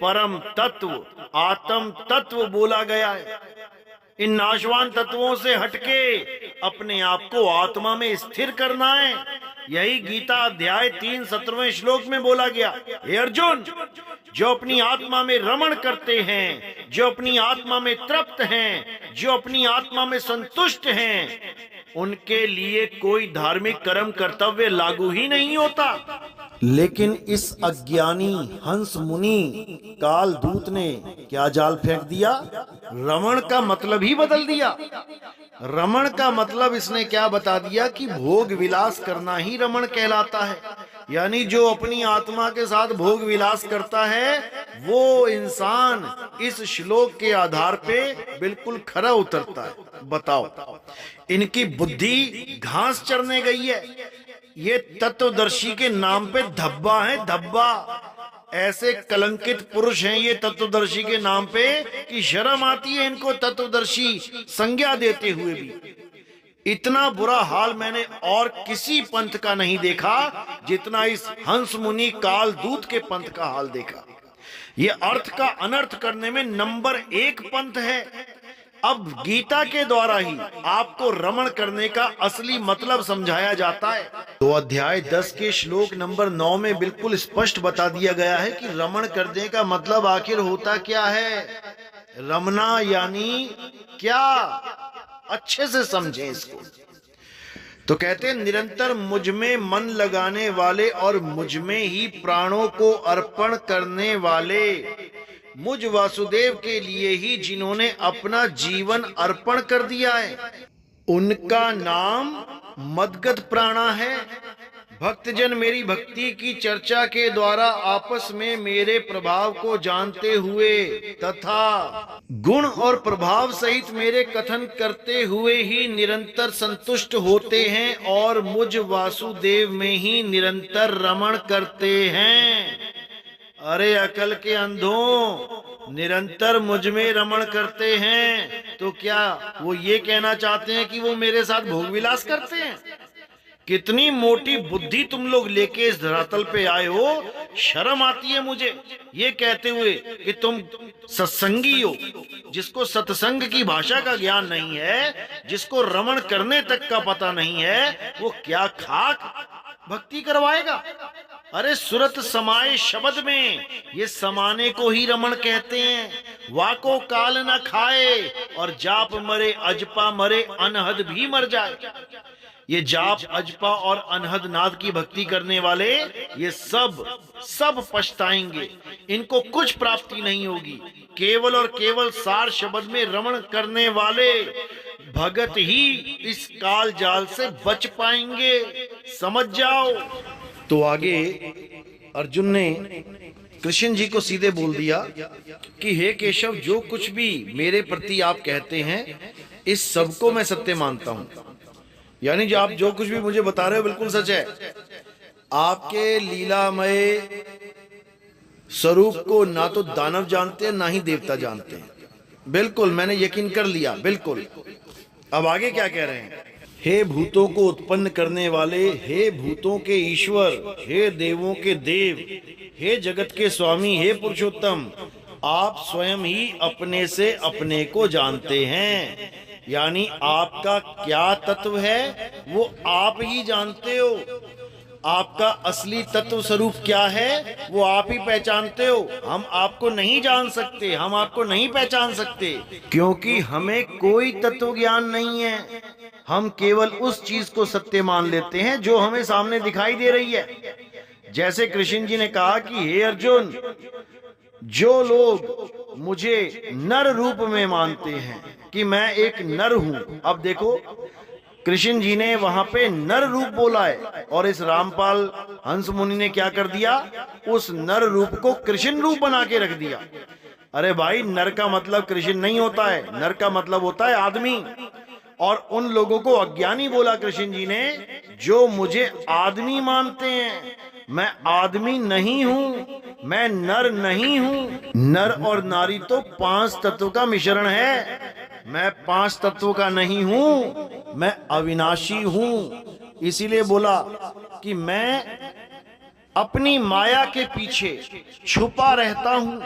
परम तत्व आत्म तत्व बोला गया है। इन नाशवान तत्वों से हटके अपने आप को आत्मा में स्थिर करना है। यही गीता अध्याय 3 17वें श्लोक में बोला गया, हे अर्जुन, जो अपनी आत्मा में रमण करते हैं, जो अपनी आत्मा में तृप्त हैं, जो अपनी आत्मा में संतुष्ट हैं, उनके लिए कोई धार्मिक कर्म कर्तव्य लागू ही नहीं होता। लेकिन इस अज्ञानी हंस मुनि काल दूत ने क्या जाल फेंक दिया, रमण का मतलब ही बदल दिया। रमण का मतलब इसने क्या बता दिया कि भोग विलास करना ही रमण कहलाता है। यानी जो अपनी आत्मा के साथ भोग विलास करता है वो इंसान इस श्लोक के आधार पे बिल्कुल खरा उतरता है। बताओ, इनकी बुद्धि घास चरने गई है। ये तत्वदर्शी के नाम पे धब्बा है, धब्बा। ऐसे कलंकित पुरुष हैं ये तत्वदर्शी के नाम पे कि शर्म आती है इनको तत्वदर्शी संज्ञा देते हुए भी। इतना बुरा हाल मैंने और किसी पंथ का नहीं देखा जितना इस हंस मुनि काल दूत के पंथ का हाल देखा। ये अर्थ का अनर्थ करने में नंबर 1 पंथ है। अब गीता के द्वारा ही आपको रमण करने का असली मतलब समझाया जाता है। तो अध्याय 10 के श्लोक नंबर 9 में बिल्कुल स्पष्ट बता दिया गया है कि रमण करने का मतलब आखिर होता क्या है। रमना यानी क्या, अच्छे से समझें इसको। तो कहते हैं निरंतर मुझ में मन लगाने वाले और मुझ में ही प्राणों को अर्पण करने वाले, मुझ वासुदेव के लिए ही जिन्होंने अपना जीवन अर्पण कर दिया है, उनका नाम मदगत प्राणा है। भक्तजन मेरी भक्ति की चर्चा के द्वारा आपस में मेरे प्रभाव को जानते हुए तथा गुण और प्रभाव सहित मेरे कथन करते हुए ही निरंतर संतुष्ट होते हैं और मुझ वासुदेव में ही निरंतर रमण करते हैं। अरे अकल के अंधों, निरंतर मुझ में रमण करते हैं तो क्या वो ये कहना चाहते हैं कि वो मेरे साथ भोग विलास करते हैं? कितनी मोटी बुद्धि तुम लोग लेके इस धरातल पे आए हो। शर्म आती है मुझे ये कहते हुए कि तुम सत्संगी हो। जिसको सत्संग की भाषा का ज्ञान नहीं है, जिसको रमण करने तक का पता नहीं है, वो क्या खाक भक्ति करवाएगा। अरे सुरत समाये शब्द में, ये समाने को ही रमण कहते हैं। वाको काल न खाए और जाप मरे अजपा मरे अनहद भी मर जाए। ये जाप अजपा और अनहद नाद की भक्ति करने वाले ये सब पछताएंगे, इनको कुछ प्राप्ति नहीं होगी। केवल और केवल सार शब्द में रमण करने वाले भगत ही इस काल जाल से बच पाएंगे, समझ जाओ। तो आगे अर्जुन ने कृष्ण जी को सीधे बोल दिया कि हे केशव, जो कुछ भी मेरे प्रति आप कहते हैं इस सब को मैं सत्य मानता हूं। यानी जो आप जो कुछ भी मुझे बता रहे हो बिल्कुल सच है। आपके लीलामय स्वरूप को ना तो दानव जानते हैं ना ही देवता जानते हैं। बिल्कुल मैंने यकीन कर लिया, बिल्कुल। अब आगे क्या कह रहे हैं? हे भूतों को उत्पन्न करने वाले, हे भूतों के ईश्वर, हे देवों के देव, हे जगत के स्वामी, हे पुरुषोत्तम, आप स्वयं ही अपने से अपने को जानते हैं। यानी आपका क्या तत्व है वो आप ही जानते हो। आपका असली तत्व स्वरूप क्या है वो आप ही पहचानते हो। हम आपको नहीं जान सकते, हम आपको नहीं पहचान सकते, क्योंकि हमें कोई तत्व ज्ञान नहीं है। हम केवल उस चीज को सत्य मान लेते हैं जो हमें सामने दिखाई दे रही है। जैसे कृष्ण जी ने कहा कि हे अर्जुन, जो लोग मुझे नर रूप में मानते हैं कि मैं एक नर हूं। अब देखो, कृष्ण जी ने वहां पे नर रूप बोला है, और इस रामपाल हंस मुनि ने क्या कर दिया, उस नर रूप को कृष्ण रूप बना के रख दिया। अरे भाई, नर का मतलब कृष्ण नहीं होता है, नर का मतलब होता है आदमी। और उन लोगों को अज्ञानी बोला कृष्ण जी ने जो मुझे आदमी मानते हैं। मैं आदमी नहीं हूं, मैं नर नहीं हूं। नर और नारी तो 5 तत्व का मिश्रण है, मैं 5 तत्वों का नहीं हूं, मैं अविनाशी हूं। इसीलिए बोला कि मैं अपनी माया के पीछे छुपा रहता हूं।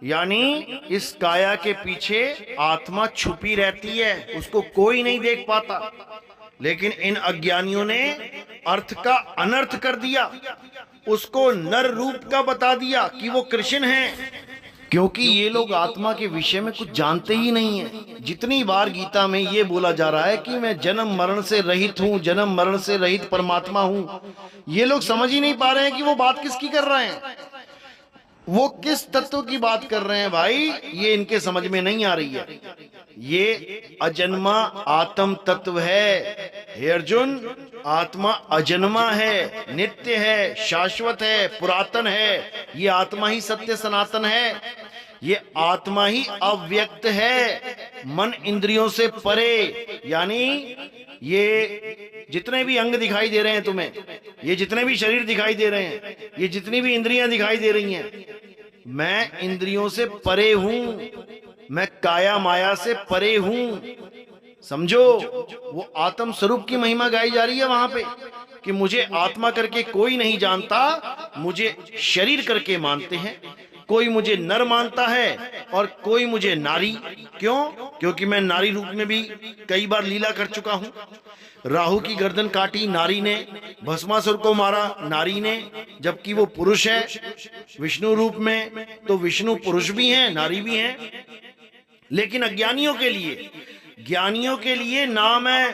यानी इस काया के पीछे आत्मा छुपी रहती है, उसको कोई नहीं देख पाता। लेकिन इन अज्ञानियों ने अर्थ का अनर्थ कर दिया, उसको नर रूप का बता दिया कि वो कृष्ण हैं। क्योंकि ये लोग आत्मा के विषय में कुछ जानते ही नहीं है। जितनी बार गीता में ये बोला जा रहा है कि मैं जन्म मरण से रहित हूं, जन्म मरण से रहित परमात्मा हूं, ये लोग समझ ही नहीं पा रहे हैं कि वो बात किसकी कर रहे हैं, वो किस तत्व की बात कर रहे हैं। भाई, ये इनके समझ में नहीं आ रही है। ये अजन्मा आत्म तत्व है हे अर्जुन। आत्मा अजन्मा है, नित्य है, शाश्वत है, पुरातन है। ये आत्मा ही सत्य सनातन है। ये आत्मा ही अव्यक्त है, मन इंद्रियों से परे। यानी ये जितने भी अंग दिखाई दे रहे हैं तुम्हें, ये जितने भी शरीर दिखाई दे रहे हैं, ये जितनी भी इंद्रियां दिखाई दे रही हैं, मैं इंद्रियों से परे हूं, मैं काया माया से परे हूं। समझो, वो आत्म स्वरूप की महिमा गाई जा रही है वहां पे कि मुझे आत्मा करके कोई नहीं जानता, मुझे शरीर करके मानते हैं। कोई मुझे नर मानता है और कोई मुझे नारी। क्यों? क्योंकि मैं नारी रूप में भी कई बार लीला कर चुका हूं। राहु की गर्दन काटी नारी ने, भस्मासुर को मारा नारी ने, जबकि वो पुरुष है विष्णु रूप में। तो विष्णु पुरुष भी हैं, नारी भी हैं। लेकिन अज्ञानियों के लिए, ज्ञानियों के लिए ना मैं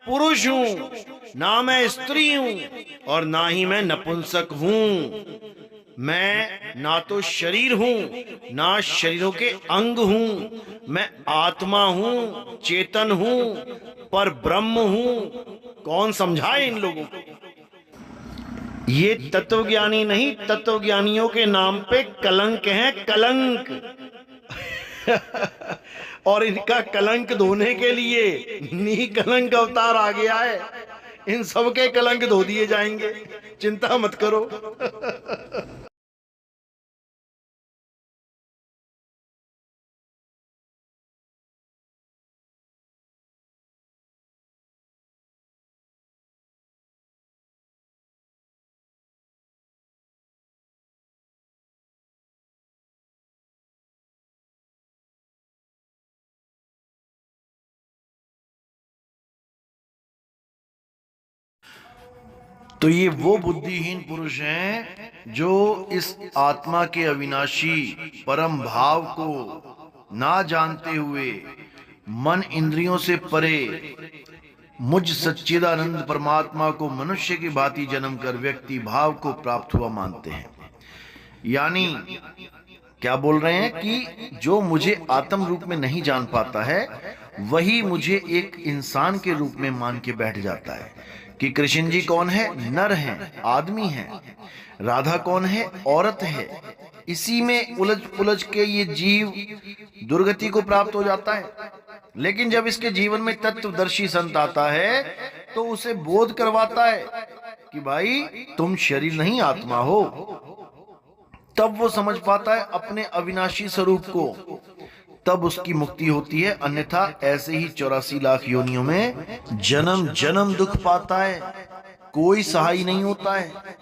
पुरुष हूं, ना मैं स्त्री हूं, और ना ही मैं नपुंसक हूं। मैं ना तो शरीर हूं, ना शरीरों के अंग हूं। मैं आत्मा हूं, चेतन हूं, पर ब्रह्म हूं। कौन समझाए इन लोगों को? ये तत्वज्ञानी नहीं, तत्वज्ञानियों के नाम पे कलंक है, कलंक। और इनका कलंक धोने के लिए निकलंक अवतार आ गया है। इन सबके कलंक धो दिए जाएंगे, चिंता मत करो। तो ये वो बुद्धिहीन पुरुष हैं जो इस आत्मा के अविनाशी परम भाव को ना जानते हुए मन इंद्रियों से परे मुझ सच्चिदानंद परमात्मा को मनुष्य की भांति जन्म कर व्यक्ति भाव को प्राप्त हुआ मानते हैं। यानी क्या बोल रहे हैं कि जो मुझे आत्म रूप में नहीं जान पाता है, वही मुझे एक इंसान के रूप में मान के बैठ जाता है कि कृष्ण जी कौन है? नर हैं, आदमी हैं। राधा कौन है? औरत है। इसी में उलझ पुलझ के ये जीव दुर्गति को प्राप्त हो जाता है। लेकिन जब इसके जीवन में तत्वदर्शी संत आता है तो उसे बोध करवाता है कि भाई तुम शरीर नहीं आत्मा हो। तब वो समझ पाता है अपने अविनाशी स्वरूप को, तब उसकी मुक्ति होती है। अन्यथा ऐसे ही 84 लाख योनियों में जन्म जन्म दुख पाता है, कोई सहाय नहीं होता है।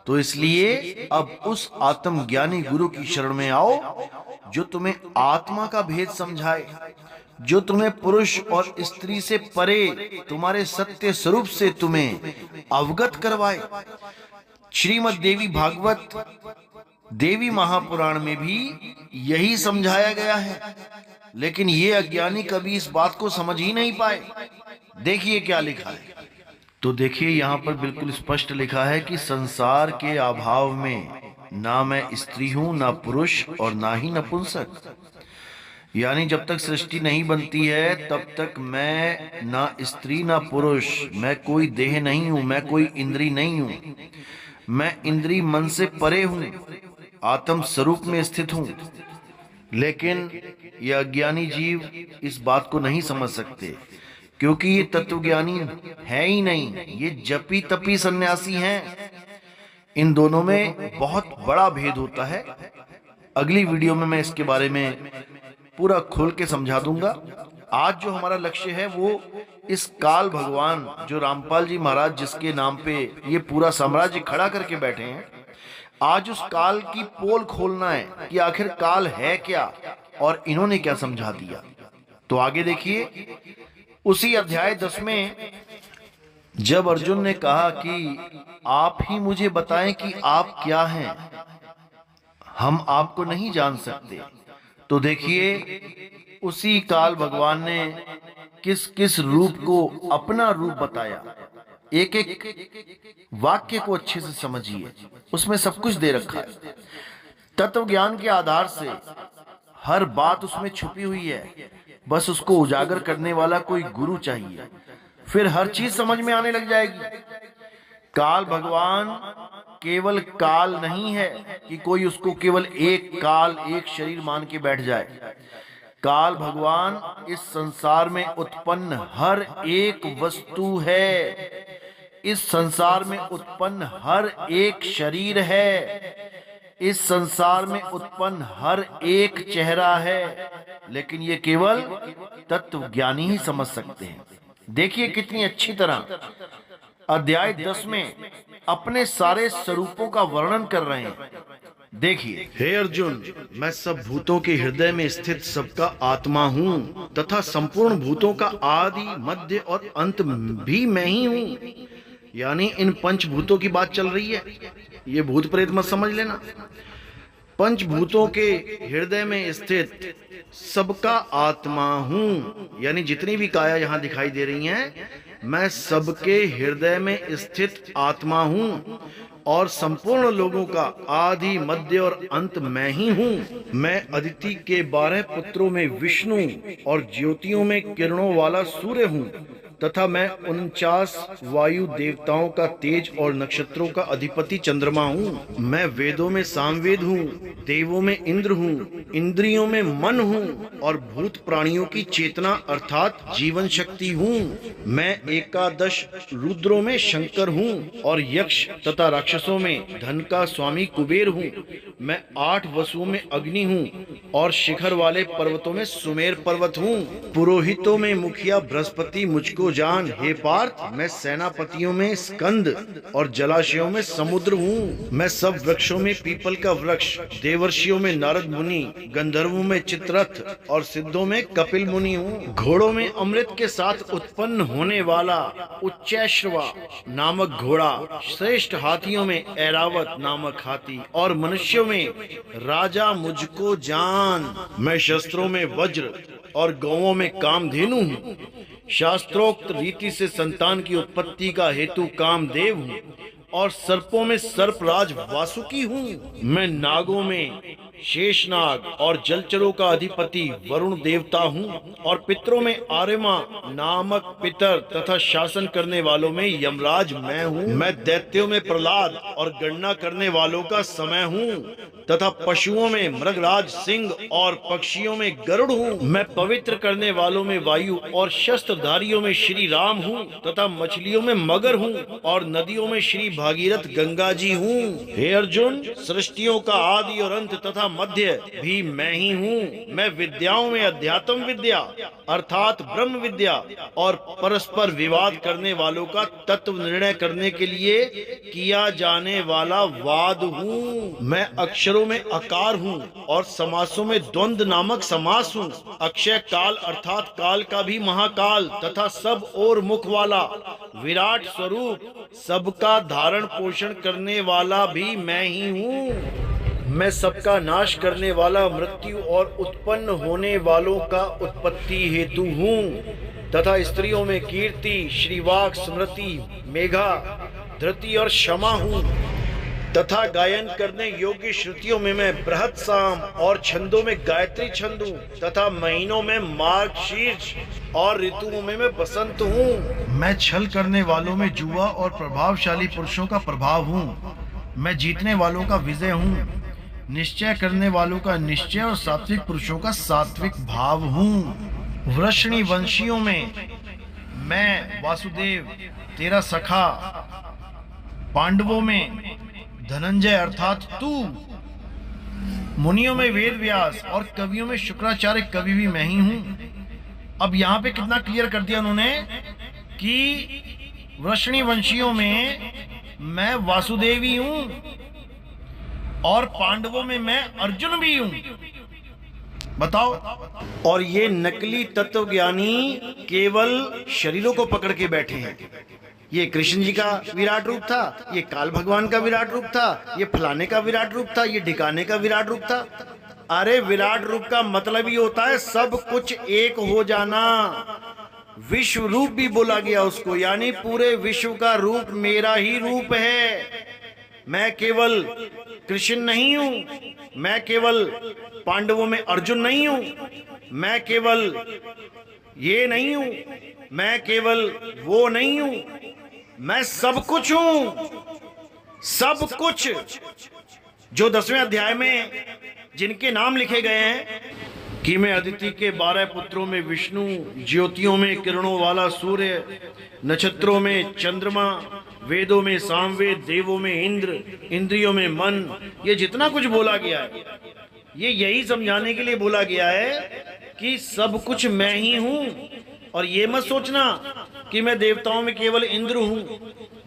तो इसलिए अब उस आत्मज्ञानी गुरु की शरण में आओ जो तुम्हें आत्मा का भेद समझाए, जो तुम्हें पुरुष और स्त्री से परे तुम्हारे सत्य स्वरूप से तुम्हें अवगत करवाए। श्रीमद् देवी भागवत देवी महापुराण में भी यही समझाया गया है, लेकिन ये अज्ञानी कभी इस बात को समझ ही नहीं पाए। देखिए क्या लिखा है। तो देखिए यहाँ पर बिल्कुल स्पष्ट लिखा है कि संसार के अभाव में ना मैं स्त्री हूं, ना पुरुष और ना ही नपुंसक। यानी जब तक सृष्टि नहीं बनती है तब तक मैं ना स्त्री ना पुरुष, मैं कोई देह नहीं हूं, मैं कोई इंद्री नहीं हूं, मैं इंद्री मन से परे हूं, आत्म स्वरूप में स्थित हूं। लेकिन ये अज्ञानी जीव इस बात को नहीं समझ सकते, क्योंकि ये तत्वज्ञानी है ही नहीं, ये जपी तपी सन्यासी हैं। इन दोनों में बहुत बड़ा भेद होता है। अगली वीडियो में मैं इसके बारे में पूरा खोल के समझा दूंगा। आज जो हमारा लक्ष्य है वो इस काल भगवान, जो रामपाल जी महाराज जिसके नाम पे ये पूरा साम्राज्य खड़ा करके बैठे हैं, आज उस काल की पोल खोलना है कि आखिर काल है क्या और इन्होंने क्या समझा दिया। तो आगे देखिए, उसी अध्याय 10 में जब अर्जुन ने कहा कि आप ही मुझे बताएं कि आप क्या हैं, हम आपको नहीं जान सकते, तो देखिए उसी काल भगवान ने किस किस रूप को अपना रूप बताया। एक एक वाक्य को अच्छे से समझिए, उसमें सब कुछ दे रखा है। तत्व ज्ञान के आधार से हर बात उसमें छुपी हुई है, बस उसको उजागर करने वाला कोई गुरु चाहिए, फिर हर चीज समझ में आने लग जाएगी। काल भगवान केवल काल नहीं है कि कोई उसको केवल एक काल, एक शरीर मान के बैठ जाए। काल भगवान इस संसार में उत्पन्न हर एक वस्तु है, इस संसार में उत्पन्न हर एक शरीर है, इस संसार में उत्पन्न हर एक चेहरा है, लेकिन ये केवल तत्व ज्ञानी ही समझ सकते हैं। देखिए कितनी अच्छी तरह अध्याय 10 में अपने सारे स्वरूपों का वर्णन कर रहे हैं। देखिए, हे अर्जुन, मैं सब भूतों के हृदय में स्थित सबका आत्मा हूँ तथा संपूर्ण भूतों का आदि मध्य और अंत भी मैं ही हूँ। यानी इन पंचभूतों की बात चल रही है, ये भूत प्रेत मत समझ लेना। पंचभूतों के हृदय में स्थित सबका आत्मा हूँ, यानी जितनी भी काया यहाँ दिखाई दे रही हैं, मैं सबके हृदय में स्थित आत्मा हूँ और संपूर्ण लोगों का आदि मध्य और अंत मैं ही हूँ। मैं अदिति के 12 पुत्रों में विष्णु और ज्योतियों में किरणों वाला सूर्य हूँ तथा मैं 49 वायु देवताओं का तेज और नक्षत्रों का अधिपति चंद्रमा हूँ। मैं वेदों में सामवेद हूँ, देवों में इंद्र हूँ, इंद्रियों में मन हूँ और भूत प्राणियों की चेतना अर्थात जीवन शक्ति हूँ। मैं 11 रुद्रों में शंकर हूँ और यक्ष तथा राक्षसों में धन का स्वामी कुबेर हूँ। मैं 8 वसुओं में अग्नि हूँ और शिखर वाले पर्वतों में सुमेर पर्वत हूँ। पुरोहितों में मुखिया बृहस्पति मुझको जान, हे पार्थ, मैं सेनापतियों में स्कंद और जलाशयों में समुद्र हूँ। मैं सब वृक्षों में पीपल का वृक्ष, देवर्षियों में नारद मुनि, गंधर्वों में चित्ररथ और सिद्धों में कपिल मुनि हूँ। घोड़ों में अमृत के साथ उत्पन्न होने वाला उच्चैश्रवा नामक घोड़ा, श्रेष्ठ हाथियों में ऐरावत नामक हाथी और मनुष्यों में राजा मुझको जान। मैं शस्त्रों में वज्र और गौओं में कामधेनु हूँ। शास्त्रोक्त रीति से संतान की उत्पत्ति का हेतु कामदेव हूँ और सर्पों में सर्पराज वासुकी हूँ। मैं नागों में शेषनाग और जलचरों का अधिपति वरुण देवता हूँ और पितरों में आर्यमा नामक पितर तथा शासन करने वालों में यमराज मैं हूँ। मैं दैत्यों में प्रहलाद और गणना करने वालों का समय हूँ तथा पशुओं में मृगराज सिंह और पक्षियों में गरुड़ हूँ। मैं पवित्र करने वालों में वायु और शस्त्रधारियों में श्री राम हूँ तथा मछलियों में मगर हूँ और नदियों में श्री भागीरथ गंगा जी हूँ। हे अर्जुन, सृष्टियों का आदि और अंत तथा मध्य भी मैं ही हूँ। मैं विद्याओं में अध्यात्म विद्या अर्थात ब्रह्म विद्या और परस्पर विवाद करने वालों का तत्व निर्णय करने के लिए किया जाने वाला वाद हूँ। मैं अक्षरों में अकार हूँ और समासों में द्वंद्व नामक समास हूँ। अक्षय काल अर्थात काल का भी महाकाल तथा सब और मुख वाला विराट स्वरूप, सबका धारण पोषण करने वाला भी मैं ही हूँ। मैं सबका नाश करने वाला, मृत्यु और उत्पन्न होने वालों का उत्पत्ति हेतु हूँ तथा स्त्रियों में कीर्ति, श्रीवाक, स्मृति, मेघा, धृति और क्षमा हूँ। तथा गायन करने योग्य श्रुतियों में मैं बृहत साम और छंदों में गायत्री छंद हूँ, तथा महीनों में मार्गशीर्ष और ऋतुओं में मैं बसंत हूँ। मैं छल करने वालों में जुआ और प्रभावशाली पुरुषों का प्रभाव हूँ। मैं जीतने वालों का विजय हूँ, निश्चय करने वालों का निश्चय और सात्विक पुरुषों का सात्विक भाव हूँ। वृषणी वंशियों में मैं वासुदेव तेरा सखा, पांडवों में धनंजय अर्थात तू, मुनियों में वेद व्यास और कवियों में शुक्राचार्य कवि भी मैं ही हूं। अब यहाँ पे कितना क्लियर कर दिया उन्होंने कि वृषणी वंशियों में मैं वासुदेवी हूं और पांडवों में मैं अर्जुन भी हूं। बताओ। और ये नकली तत्वज्ञानी केवल शरीरों को पकड़ के बैठे हैं। ये कृष्ण जी का विराट रूप था, ये काल भगवान का विराट रूप था, ये फलाने का विराट रूप था, ये ढिकाने का विराट रूप था। अरे विराट रूप का मतलब ही होता है सब कुछ एक हो जाना। विश्व रूप भी बोला गया उसको, यानी पूरे विश्व का रूप मेरा ही रूप है। मैं केवल कृष्ण नहीं हूं, मैं केवल पांडवों में अर्जुन नहीं हूं, मैं केवल ये नहीं हूं, मैं केवल वो नहीं हूं, मैं सब कुछ हूं। सब कुछ जो 10वें अध्याय में जिनके नाम लिखे गए हैं कि मैं अदिति के 12 पुत्रों में विष्णु, ज्योतियों में किरणों वाला सूर्य, नक्षत्रों में चंद्रमा, वेदों में सामवेद, देवों में इंद्र, इंद्रियों में मन, ये जितना कुछ बोला गया है ये यही समझाने के लिए बोला गया है कि सब कुछ मैं ही हूं। और ये मत सोचना कि मैं देवताओं में केवल इंद्र हूं,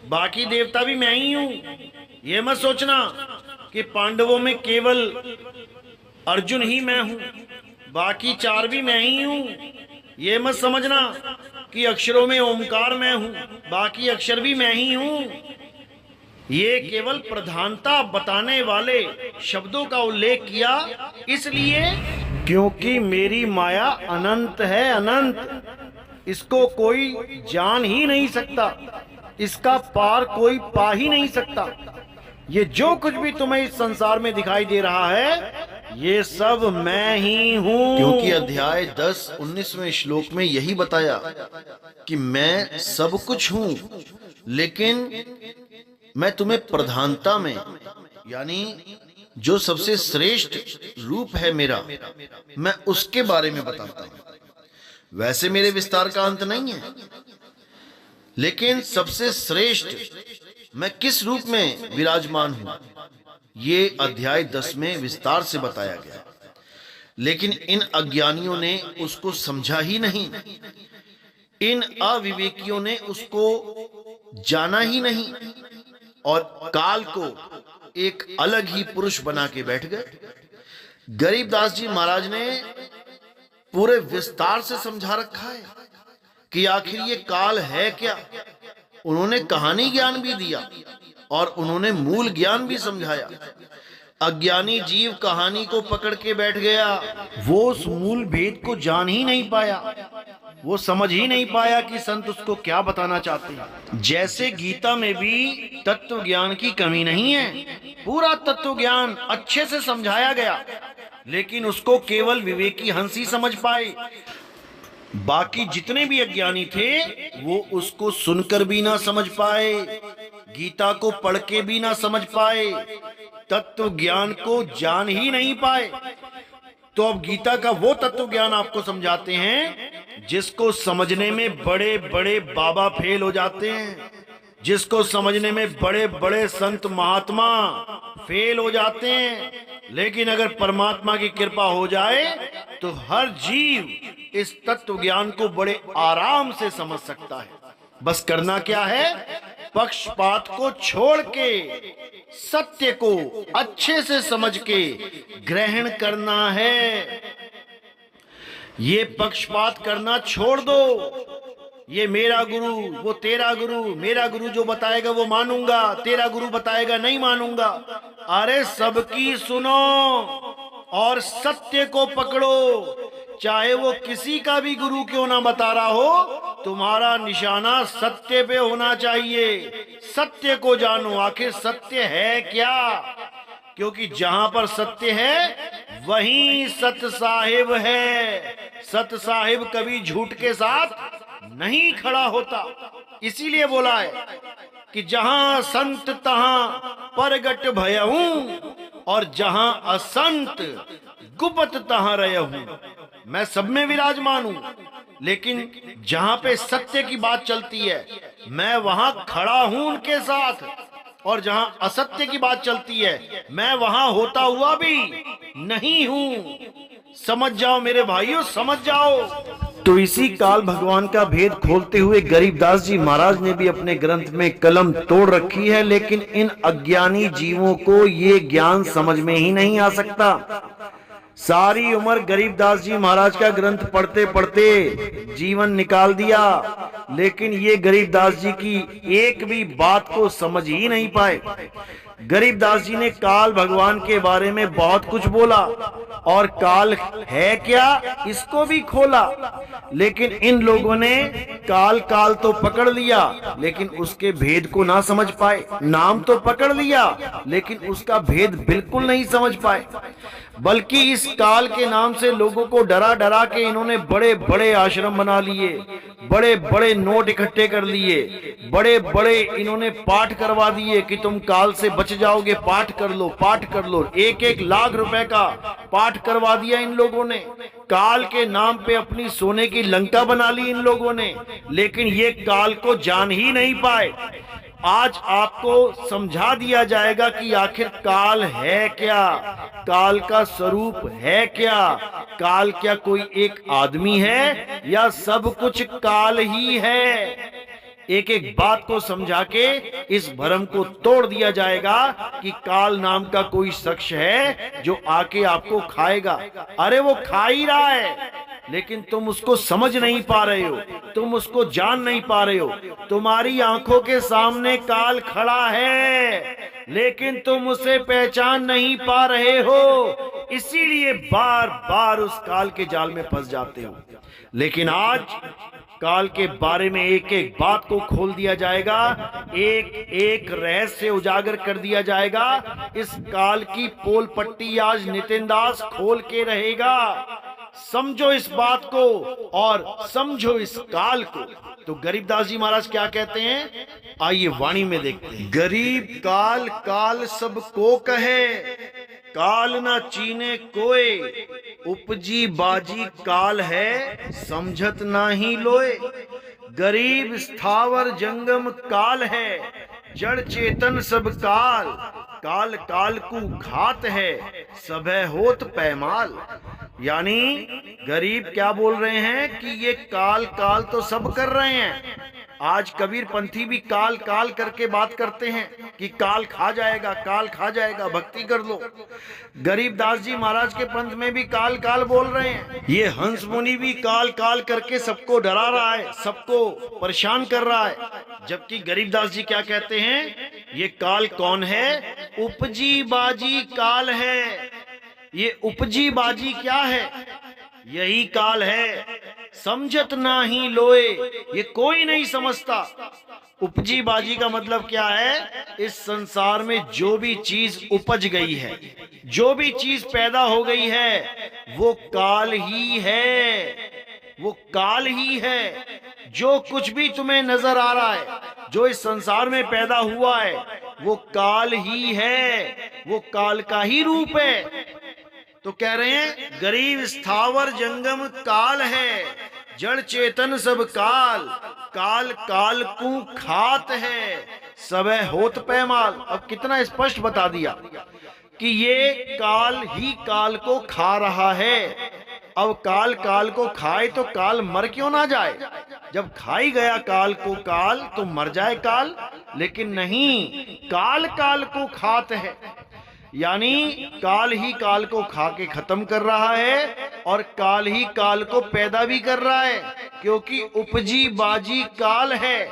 बाकी देवता भी मैं ही हूं। ये मत सोचना कि पांडवों में केवल अर्जुन ही मैं हूं, बाकी 4 भी मैं ही हूं। ये मत समझना कि अक्षरों में ओमकार मैं हूं, बाकी अक्षर भी मैं ही हूं। ये केवल प्रधानता बताने वाले शब्दों का उल्लेख किया इसलिए क्योंकि मेरी माया अनंत है, अनंत। इसको कोई जान ही नहीं सकता, इसका पार कोई पा ही नहीं सकता। ये जो कुछ भी तुम्हें इस संसार में दिखाई दे रहा है ये सब मैं ही हूं। क्योंकि अध्याय 10-19वें श्लोक में यही बताया कि मैं सब कुछ हूं, लेकिन मैं तुम्हें प्रधानता में, यानी जो सबसे श्रेष्ठ रूप है मेरा, मैं उसके बारे में बताता हूं। वैसे मेरे विस्तार का अंत नहीं है, लेकिन सबसे श्रेष्ठ मैं किस रूप में विराजमान हूं ये अध्याय 10 में विस्तार से बताया गया। लेकिन इन अज्ञानियों ने उसको समझा ही नहीं, इन अविवेकियों ने उसको जाना ही नहीं और काल को एक अलग ही पुरुष बना के बैठ गए। गरीबदास जी महाराज ने पूरे विस्तार से समझा रखा है कि आखिर ये काल है क्या। उन्होंने कहानी ज्ञान भी दिया और उन्होंने मूल ज्ञान भी समझाया। अज्ञानी जीव कहानी को पकड़ के बैठ गया, वो उस मूल भेद को जान ही नहीं पाया, वो समझ ही नहीं पाया कि संत उसको क्या बताना चाहते हैं। जैसे गीता में भी तत्व ज्ञान की कमी नहीं है, पूरा तत्व ज्ञान अच्छे से समझाया गया, लेकिन उसको केवल विवेकी हंस ही समझ पाए। बाकी जितने भी अज्ञानी थे वो उसको सुनकर भी ना समझ पाए, गीता को पढ़ के भी ना समझ पाए, तत्व ज्ञान को जान ही नहीं पाए। तो अब गीता का वो तत्व ज्ञान आपको समझाते हैं जिसको समझने में बड़े बड़े बाबा फेल हो जाते हैं, जिसको समझने में बड़े बड़े संत महात्मा फेल हो जाते हैं। लेकिन अगर परमात्मा की कृपा हो जाए तो हर जीव इस तत्व ज्ञान को बड़े आराम से समझ सकता है। बस करना क्या है, पक्षपात को छोड़ के सत्य को अच्छे से समझ के ग्रहण करना है। ये पक्षपात करना छोड़ दो, ये मेरा गुरु वो तेरा गुरु, मेरा गुरु जो बताएगा वो मानूंगा, तेरा गुरु बताएगा नहीं मानूंगा। अरे सबकी सुनो और सत्य को पकड़ो, चाहे वो किसी का भी गुरु क्यों ना बता रहा हो, तुम्हारा निशाना सत्य पे होना चाहिए, सत्य को जानो। आखिर सत्य है क्या? क्योंकि जहां पर सत्य है वहीं सत साहिब है। सत साहिब कभी झूठ के साथ नहीं खड़ा होता। इसीलिए बोला है कि जहां संत तहां परगट भयहूं और जहां असंत गुपत तहां रहूं। मैं सब में विराजमान हूं, लेकिन जहां पे सत्य की बात चलती है मैं वहां खड़ा हूं उनके साथ, और जहां असत्य की बात चलती है मैं वहां होता हुआ भी नहीं हूं। समझ जाओ मेरे भाइयों, समझ जाओ। तो इसी काल भगवान का भेद खोलते हुए गरीबदास जी महाराज ने भी अपने ग्रंथ में कलम तोड़ रखी है, लेकिन इन अज्ञानी जीवों को ये ज्ञान समझ में ही नहीं आ सकता। सारी उम्र गरीबदास जी महाराज का ग्रंथ पढ़ते पढ़ते जीवन निकाल दिया, लेकिन ये गरीबदास जी की एक भी बात को समझ ही नहीं पाए। गरीबदास जी ने काल भगवान के बारे में बहुत कुछ बोला और काल है क्या इसको भी खोला, लेकिन इन लोगों ने काल काल तो पकड़ लिया लेकिन उसके भेद को ना समझ पाए। नाम तो पकड़ लिया लेकिन उसका भेद बिल्कुल नहीं समझ पाए, बल्कि इस काल के नाम से लोगों को डरा डरा के इन्होंने बड़े बड़े आश्रम बना लिए, बड़े बड़े नोट इकट्ठे कर लिए, बड़े बड़े इन्होंने पाठ करवा दिए कि तुम काल से बच जाओगे, पाठ कर लो, पाठ कर लो। 1-1 लाख रुपए का पाठ करवा दिया इन लोगों ने। काल के नाम पे अपनी सोने की लंका बना ली इन लोगों ने, लेकिन ये काल को जान ही नहीं पाए। आज आपको समझा दिया जाएगा कि आखिर काल है क्या, काल का स्वरूप है क्या, काल क्या कोई एक आदमी है या सब कुछ काल ही है। एक एक बात को समझा के इस भ्रम को तोड़ दिया जाएगा कि काल नाम का कोई शख्स है जो आके आपको खाएगा। अरे वो खा ही रहा है, लेकिन तुम उसको समझ नहीं पा रहे हो, तुम उसको जान नहीं पा रहे हो। तुम्हारी आंखों के सामने काल खड़ा है, लेकिन तुम उसे पहचान नहीं पा रहे हो, इसीलिए बार बार उस काल के जाल में फंस जाते हो। लेकिन आज काल के बारे में एक एक बात को खोल दिया जाएगा, एक एक रहस्य उजागर कर दिया जाएगा। इस काल की पोल पट्टी आज नितिन दास खोल के रहेगा। समझो इस बात को और समझो इस काल को। तो गरीबदास जी महाराज क्या कहते हैं, आइए वाणी में देखते हैं। गरीब काल काल सबको कहे, काल ना चीने कोय, उपजी बाजी काल है, समझत ना ही लोए। गरीब स्थावर जंगम काल है, जड़ चेतन सब काल, काल काल को घात है, सबह होत पैमाल। यानी गरीब क्या बोल रहे हैं कि ये काल काल तो सब कर रहे हैं। आज कबीर पंथी भी काल काल करके बात करते हैं कि काल खा जाएगा, काल खा जाएगा, भक्ति कर लो। गरीबदास जी महाराज के पंथ में भी काल काल बोल रहे हैं। ये हंस मुनि भी काल काल करके सबको डरा रहा है, सबको परेशान कर रहा है। जबकि गरीबदास जी क्या कहते हैं, ये काल कौन है, उपजी बाजी काल है। ये उपजी बाजी क्या है, यही काल है, समझत ना ही लोए, ये कोई नहीं समझता। उपजी बाजी का मतलब क्या है, इस संसार में जो भी चीज उपज गई है, जो भी चीज पैदा हो गई है, वो काल ही है, वो काल ही है। जो कुछ भी तुम्हें नजर आ रहा है, जो इस संसार में पैदा हुआ है, वो काल ही है, वो काल का ही रूप है। तो कह रहे हैं गरीब स्थावर जंगम काल है, जड़ चेतन सब काल, काल काल को खात है, सबह होत पैमाल। अब कितना स्पष्ट बता दिया कि ये काल ही काल को खा रहा है। अब काल काल को खाए तो काल मर क्यों ना जाए? जब खाई गया काल को काल तो मर जाए काल, लेकिन नहीं, काल काल को खात है। यानी काल ही काल को खा के खत्म कर रहा है और काल ही काल को पैदा भी कर रहा है, क्योंकि उपजी बाजी काल है।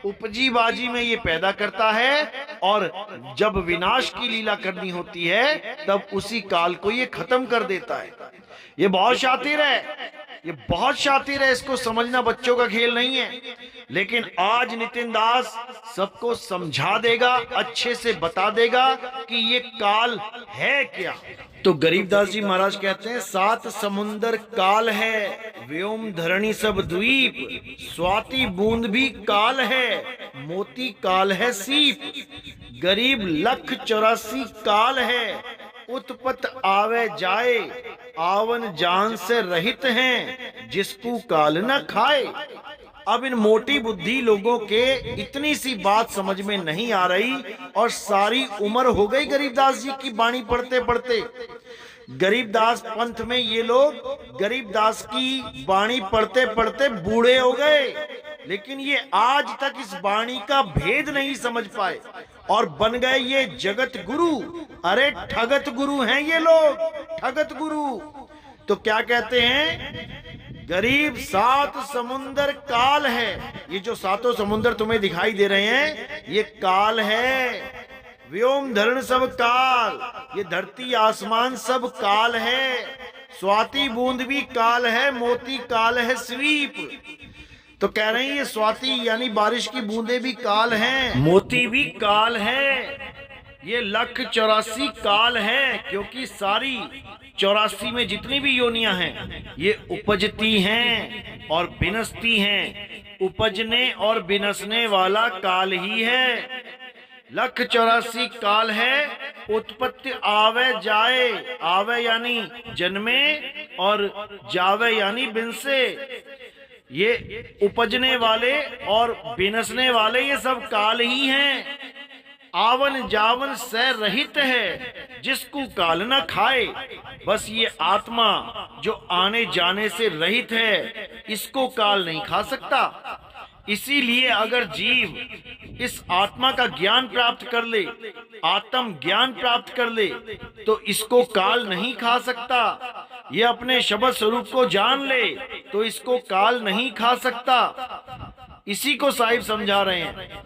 उपजी बाजी में ये पैदा करता है और जब विनाश की लीला करनी होती है तब उसी काल को ये खत्म कर देता है। ये बहुत शातिर है, ये बहुत शातिर है, इसको समझना बच्चों का खेल नहीं है। लेकिन आज नितिन दास सबको समझा देगा, अच्छे से बता देगा कि ये काल है क्या। तो गरीबदास जी महाराज कहते हैं, 7 समुंदर काल है, व्योम धरणी सब द्वीप, स्वाति बूंद भी काल है, मोती काल है सीप, गरीब 1,84 काल है, उत्पत आवे जाए, आवन जान से रहित हैं, जिसको काल न खाए। अब इन मोटी बुद्धि लोगों के इतनी सी बात समझ में नहीं आ रही, और सारी उम्र हो गई गरीबदास जी की बाणी पढ़ते पढ़ते। गरीबदास पंथ में ये लोग गरीबदास की बाणी पढ़ते पढ़ते बूढ़े हो गए, लेकिन ये आज तक इस बाणी का भेद नहीं समझ पाए और बन गए ये जगत गुरु। अरे ठगत गुरु हैं ये लोग, ठगत गुरु। तो क्या कहते हैं, गरीब 7 समुंदर काल है। ये जो 7 समुंदर तुम्हें दिखाई दे रहे हैं ये काल है। व्योम धरण सब काल, ये धरती आसमान सब काल है। स्वाति बूंद भी काल है, मोती काल है स्वीप। तो कह रहे हैं ये स्वाति यानी बारिश की बूंदें भी काल हैं, मोती भी काल है। ये 1,84 काल है, क्योंकि सारी 84 में जितनी भी योनियां हैं ये उपजती हैं और बिनसती हैं। उपजने और बिनसने वाला काल ही है। 1,84 काल है, उत्पत्ति आवे जाए, आवे यानी जन्मे और जावे यानी बिनसे। ये उपजने वाले और बिनसने वाले ये सब काल ही हैं। आवन जावन से रहित है, जिसको काल न खाए। बस ये आत्मा जो आने जाने से रहित है, इसको काल नहीं खा सकता। इसीलिए अगर जीव इस आत्मा का ज्ञान प्राप्त कर ले, आत्म ज्ञान प्राप्त कर ले, तो इसको काल नहीं खा सकता। ये अपने शब्द स्वरूप को जान ले तो इसको काल नहीं खा सकता। इसी को साहिब समझा रहे हैं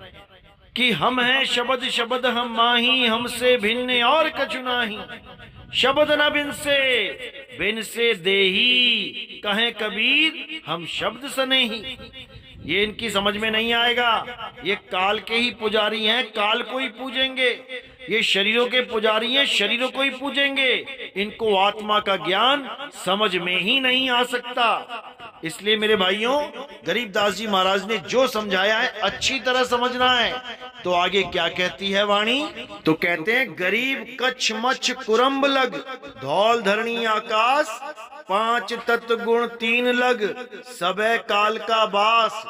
कि हम हैं शब्द, शब्द हम माही, हमसे भिन्न और कछु नाही। शब्द न बिन से देही, कहें कबीर हम शब्द से नहीं। ये इनकी समझ में नहीं आएगा। ये काल के ही पुजारी हैं, काल को ही पूजेंगे। ये शरीरों के पुजारी हैं, शरीरों को ही पूजेंगे। इनको आत्मा का ज्ञान समझ में ही नहीं आ सकता। इसलिए मेरे भाइयों, गरीबदास जी महाराज ने जो समझाया है अच्छी तरह समझना है। तो आगे क्या कहती है वाणी, तो कहते हैं, गरीब कच्छ मच्छ कुरम्ब लग, धौल धरणी आकाश, 5 तत्व गुण 3 लग, सबे काल का बास।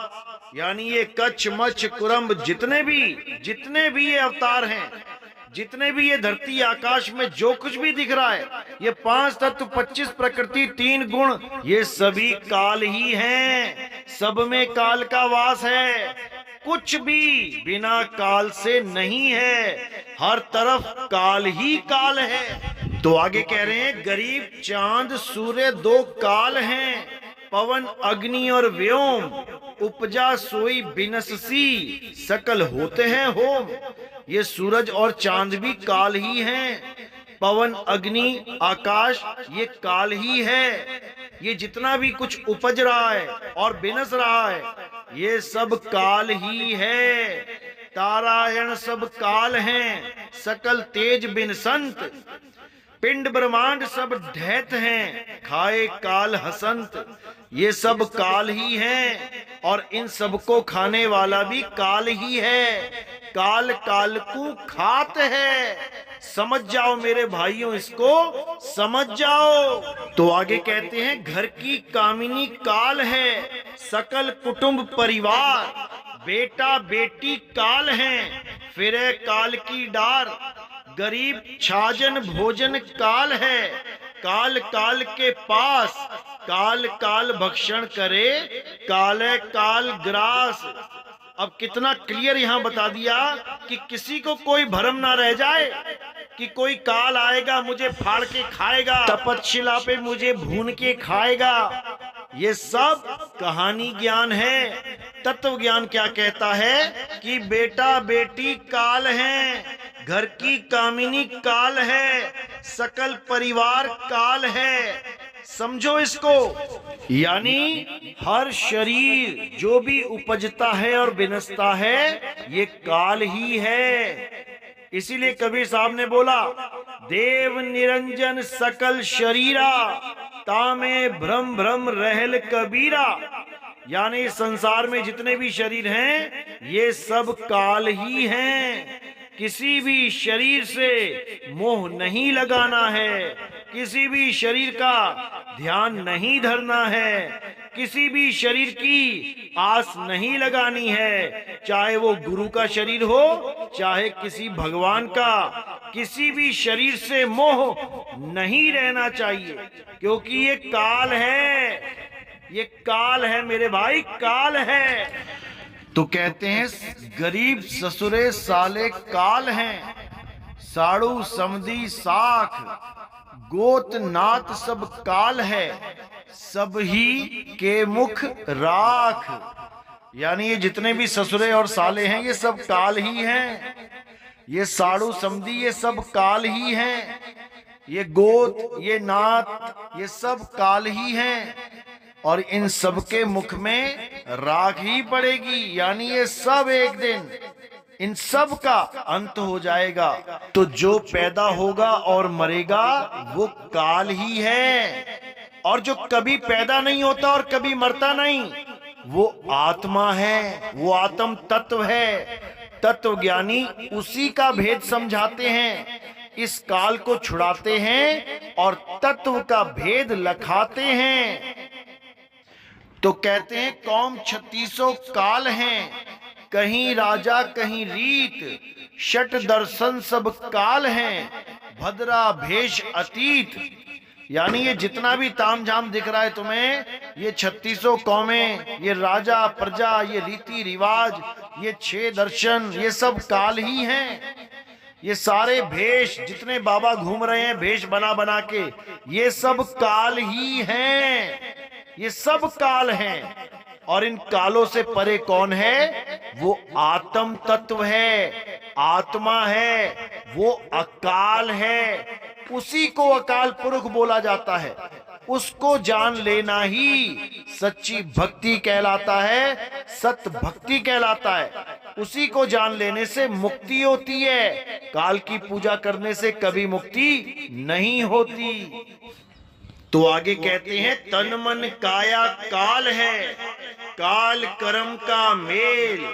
यानी ये कच्छ मच्छ कुरम्ब जितने भी ये अवतार हैं, जितने भी ये धरती आकाश में जो कुछ भी दिख रहा है, ये 5 तत्व 25 प्रकृति 3 गुण, ये सभी काल ही हैं। सब में काल का वास है, कुछ भी बिना काल से नहीं है। हर तरफ काल ही काल है। तो आगे कह रहे हैं, गरीब चांद सूर्य 2 काल हैं, पवन अग्नि और व्योम, उपजा सोई बिनससी, सकल होते हैं होम। ये सूरज और चांद भी काल ही हैं। पवन अग्नि आकाश ये काल ही है। ये जितना भी कुछ उपज रहा है और बिनस रहा है ये सब काल ही है। तारायण सब काल हैं, सकल तेज बिन संत, पिंड ब्रह्मांड सब ढैत हैं, खाए काल हसंत। ये सब काल ही हैं और इन सबको खाने वाला भी काल ही है। काल काल को खात है। समझ जाओ मेरे भाइयों, इसको समझ जाओ। तो आगे कहते हैं, घर की कामिनी काल है, सकल कुटुंब परिवार, बेटा बेटी काल हैं, फिरे काल की डार, गरीब छाजन भोजन काल है, काल काल के पास, काल काल भक्षण करे, काले काल ग्रास। अब कितना क्लियर यहाँ बता दिया कि किसी को कोई भ्रम ना रह जाए कि कोई काल आएगा मुझे फाड़ के खाएगा, तपतशिला पे मुझे भून के खाएगा। ये सब कहानी ज्ञान है। तत्व ज्ञान क्या कहता है कि बेटा बेटी काल हैं, घर की कामिनी काल है, सकल परिवार काल है, समझो इसको। यानी हर शरीर जो भी उपजता है और विनसता है ये काल ही है। इसीलिए कबीर साहब ने बोला, देव निरंजन सकल शरीरा, तामे भ्रम भ्रम रहल कबीरा। यानी संसार में जितने भी शरीर हैं ये सब काल ही हैं। किसी भी शरीर से मोह नहीं लगाना है, किसी भी शरीर का ध्यान नहीं धरना है, किसी भी शरीर की आस नहीं लगानी है, चाहे वो गुरु का शरीर हो चाहे किसी भगवान का। किसी भी शरीर से मोह नहीं रहना चाहिए, क्योंकि ये काल है, ये काल है मेरे भाई, काल है। तो कहते हैं गरीब ससुरे साले काल हैं, साड़ू समधी साख, गोत नात सब काल है, सब ही के मुख राख। यानी ये जितने भी ससुरे और साले हैं ये सब काल ही हैं, ये साड़ू समधी ये सब काल ही हैं, ये गोत ये नात ये सब काल ही हैं, और इन सब के मुख में राख ही पड़ेगी। यानी ये सब एक दिन इन सब का अंत हो जाएगा। तो जो पैदा होगा और मरेगा वो काल ही है, और जो कभी पैदा नहीं होता और कभी मरता नहीं वो आत्मा है, वो आत्म तत्व है। तत्व ज्ञानी उसी का भेद समझाते हैं, इस काल को छुड़ाते हैं और तत्व का भेद लखाते हैं। तो कहते हैं कौम 36 काल हैं, कहीं राजा कहीं रीत, शट दर्शन सब काल हैं, भद्रा भेष अतीत। यानी ये जितना भी तामझाम दिख रहा है तुम्हें, ये 36 कौमें, ये राजा प्रजा, ये रीति रिवाज, ये 6 दर्शन, ये सब काल ही हैं। ये सारे भेष जितने बाबा घूम रहे हैं भेष बना बना के, ये सब काल ही हैं, ये सब काल हैं। और इन कालों से परे कौन है? वो आत्म तत्व है, आत्मा है, वो अकाल है। उसी को अकाल पुरुष बोला जाता है। उसको जान लेना ही सच्ची भक्ति कहलाता है, सत्य भक्ति कहलाता है। उसी को जान लेने से मुक्ति होती है, काल की पूजा करने से कभी मुक्ति नहीं होती। तो आगे कहते हैं तन मन काया काल है, काल कर्म का मेल,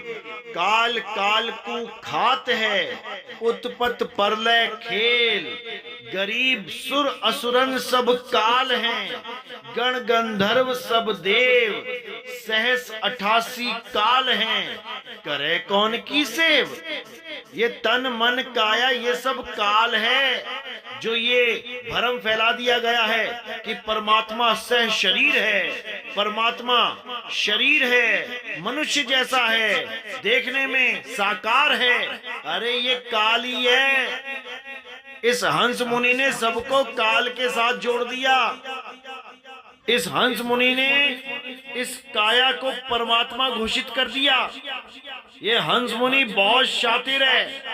काल काल को खात है, उत्पत परलय खेल, गरीब सुर असुरन सब काल हैं, गण गंधर्व सब देव, सहस 88 काल हैं, करे कौन की सेव। ये तन मन काया ये सब काल है। जो ये भ्रम फैला दिया गया है कि परमात्मा सह शरीर है, परमात्मा शरीर है, मनुष्य जैसा है, देखने में साकार है, अरे ये काल ही है। इस हंस मुनि ने सबको काल के साथ जोड़ दिया। इस हंस मुनि ने इस काया को परमात्मा घोषित कर दिया। ये हंस मुनि बहुत शातिर है।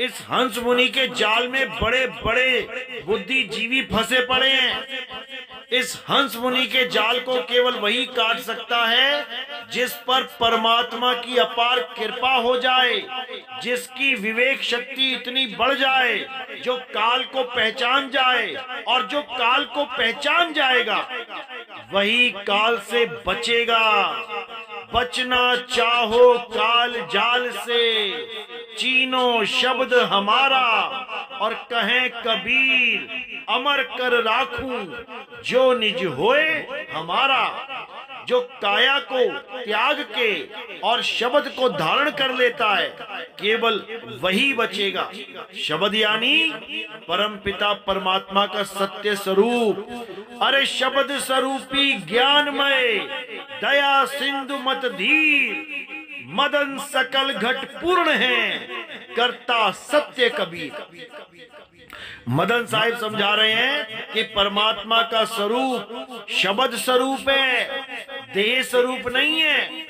इस हंस मुनि के जाल में बड़े बड़े बुद्धिजीवी फंसे पड़े हैं। इस हंस मुनि के जाल को केवल वही काट सकता है जिस पर परमात्मा की अपार कृपा हो जाए, जिसकी विवेक शक्ति इतनी बढ़ जाए, जो काल को पहचान जाए, और जो काल को पहचान जाएगा वही काल से बचेगा। बचना चाहो काल जाल से, चीनो शब्द हमारा, और कहें कबीर अमर कर राखूं जो निज होए हमारा। जो काया को त्याग के और शब्द को धारण कर लेता है केवल वही बचेगा। शब्द यानी परमपिता परमात्मा का सत्य स्वरूप। अरे शब्द स्वरूपी ज्ञानमय दया सिंधु मत धीर, मदन सकल घट पूर्ण है, करता सत्य कबीर। मदन साहिब समझा रहे हैं कि परमात्मा का स्वरूप शब्द स्वरूप है, देह स्वरूप नहीं है।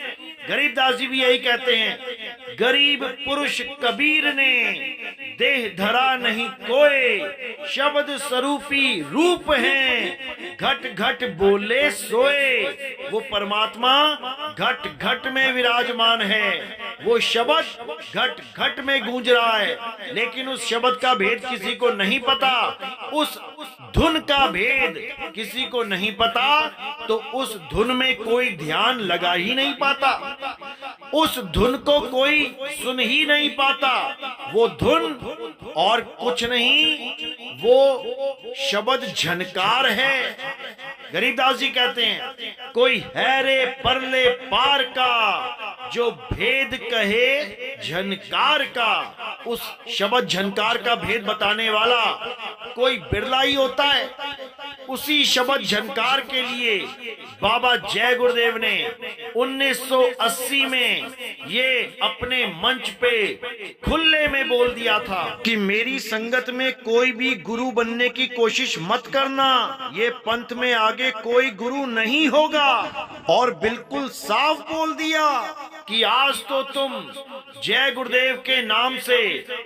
गरीबदास जी भी यही कहते हैं, गरीब पुरुष कबीर ने देह धरा नहीं कोई, शब्द स्वरूपी रूप है, घट घट बोले सोए। वो परमात्मा घट घट में विराजमान है, वो शब्द घट घट में गूंज रहा है, लेकिन उस शब्द का भेद किसी को नहीं पता, उस धुन का भेद किसी को नहीं पता, तो उस धुन में कोई ध्यान लगा ही नहीं पाता, उस धुन को कोई सुन ही नहीं पाता। वो धुन और कुछ नहीं, वो शब्द झनकार है। गरीबदास जी कहते हैं, कोई है रे परले पार का, जो भेद कहे झनकार का। उस शब्द झनकार का भेद बताने वाला कोई बिरला ही होता है। उसी शब्द झनकार के लिए बाबा जय गुरुदेव ने 1980 में ये अपने मंच पे खुले में बोल दिया था कि मेरी संगत में कोई भी गुरु बनने की कोशिश मत करना, ये पंथ में आगे कोई गुरु नहीं होगा। और बिल्कुल साफ बोल दिया कि आज तो तुम जय गुरुदेव के नाम से,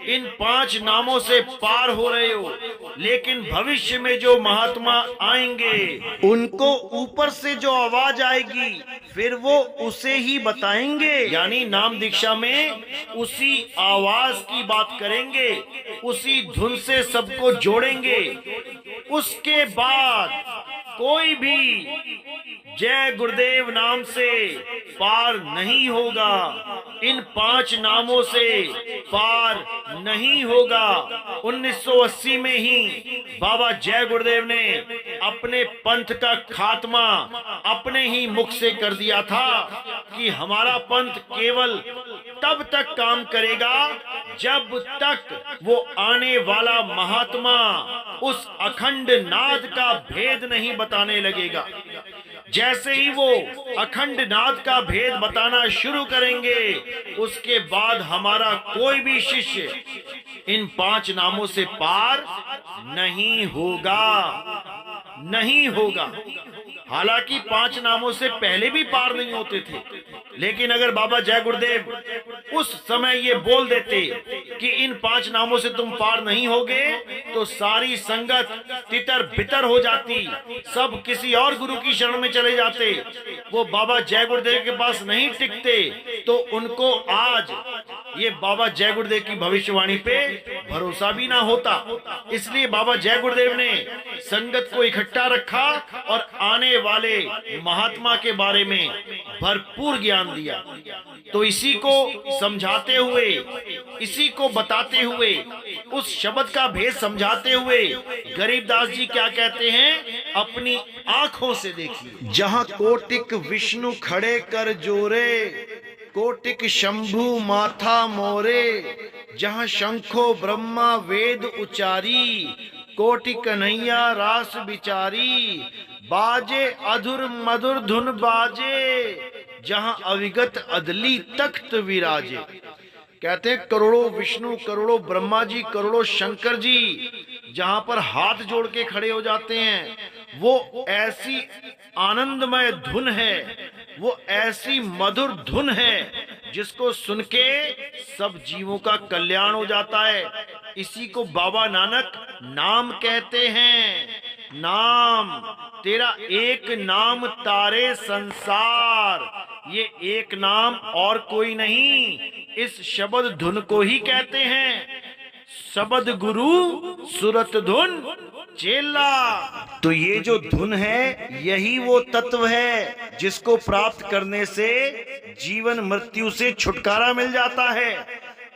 इन 5 नामों से पार हो रहे हो, लेकिन भविष्य में जो महात्मा आएंगे उनको ऊपर से जो आवाज आएगी फिर वो उसे ही बताएंगे, यानी नाम दीक्षा में उसी आवाज की बात करेंगे, उसी धुन से सबको जोड़ेंगे। उसके बाद कोई भी जय गुरुदेव नाम से पार नहीं होगा, इन 5 नामों से पार नहीं होगा। 1980 में ही बाबा जय गुरुदेव ने अपने पंथ का खात्मा अपने ही मुख से कर दिया था कि हमारा पंथ केवल तब तक काम करेगा जब तक वो आने वाला महात्मा उस अखंड नाद का भेद नहीं बताने लगेगा। जैसे ही वो अखंड नाद का भेद बताना शुरू करेंगे, उसके बाद हमारा कोई भी शिष्य इन 5 नामों से पार नहीं होगा, नहीं होगा। हालांकि 5 नामों से पहले भी पार नहीं होते थे, लेकिन अगर बाबा जय गुरुदेव उस समय ये बोल देते कि इन 5 नामों से तुम पार नहीं होगे, तो सारी संगत तितर बितर हो जाती, सब किसी और गुरु की शरण में चले जाते, वो बाबा जय गुरुदेव के पास नहीं टिकते, तो उनको आज ये बाबा जय गुरुदेव की भविष्यवाणी पे भरोसा भी ना होता। इसलिए बाबा जय गुरुदेव ने संगत को इकट्ठा रखा और आने वाले महात्मा के बारे में भरपूर ज्ञान दिया। तो इसी को समझाते हुए, इसी को बताते हुए, उस शब्द का भेद समझाते हुए गरीबदास जी क्या कहते हैं, अपनी आंखों से देखिए। जहां कोटिक विष्णु खड़े कर जोरे, कोटिक शंभु माथा मोरे, जहां शंखो ब्रह्मा वेद उचारी, कोटि कन्हैया रास बिचारी, बाजे अधुर मधुर धुन बाजे, जहां अविगत अदली तख्त विराजे। कहते हैं करोड़ों विष्णु, करोड़ों ब्रह्मा जी, करोड़ों शंकर जी जहां पर हाथ जोड़ के खड़े हो जाते हैं, वो ऐसी आनंदमय धुन है, वो ऐसी मधुर धुन है जिसको सुन के सब जीवों का कल्याण हो जाता है। इसी को बाबा नानक नाम कहते हैं। नाम तेरा एक नाम तारे संसार, ये एक नाम और कोई नहीं, इस शब्द धुन को ही कहते हैं। शब्द गुरु सुरत धुन चेला। तो ये जो धुन है यही वो तत्व है जिसको प्राप्त करने से जीवन मृत्यु से छुटकारा मिल जाता है,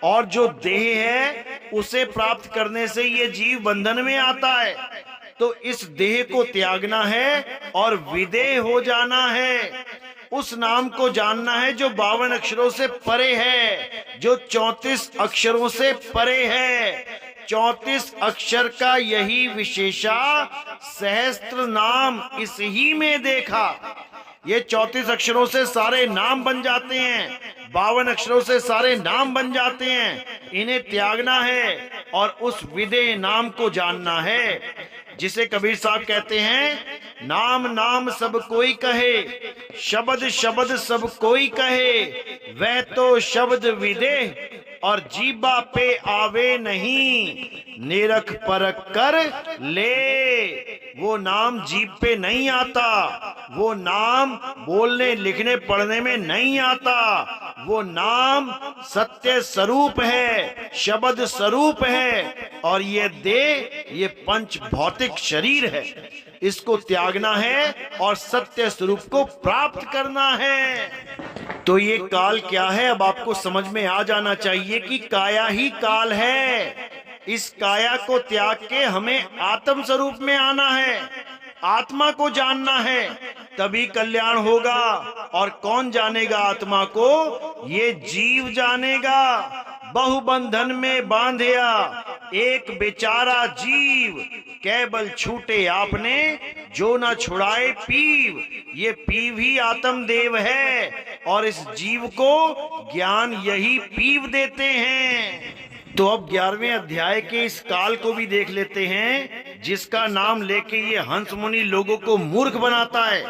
और जो देह है उसे प्राप्त करने से ये जीव बंधन में आता है। तो इस देह को त्यागना है और विदेह हो जाना है, उस नाम को जानना है जो 52 अक्षरों से परे है, जो 34 अक्षरों से परे है। 34 अक्षर का यही विशेषा, सहस्त्र नाम इस ही में देखा। ये 34 अक्षरों से सारे नाम बन जाते हैं, 52 अक्षरों से सारे नाम बन जाते हैं। इन्हें त्यागना है और उस विदेह नाम को जानना है, जिसे कबीर साहब कहते हैं, नाम नाम सब कोई कहे, शब्द शब्द सब कोई कहे, वह तो शब्द विदेह और जीबा पे आवे नहीं, निरख परख कर ले। वो नाम जीभ पे नहीं आता, वो नाम बोलने लिखने पढ़ने में नहीं आता, वो नाम सत्य स्वरूप है, शब्द स्वरूप है। और ये देह, ये पंच भौतिक शरीर है, इसको त्यागना है और सत्य स्वरूप को प्राप्त करना है। तो ये काल क्या है, अब आपको समझ में आ जाना चाहिए कि काया ही काल है। इस काया को त्याग के हमें आत्म स्वरूप में आना है, आत्मा को जानना है, तभी कल्याण होगा। और कौन जानेगा आत्मा को? ये जीव जानेगा। बहुबंधन में बांधिया एक बेचारा जीव, केवल छूटे आपने जो न छुड़ाए पीव। ये पीव ही आत्मदेव है और इस जीव को ज्ञान यही पीव देते हैं। तो अब 11वें अध्याय के इस काल को भी देख लेते हैं, जिसका नाम लेके ये हंस मुनि लोगों को मूर्ख बनाता है।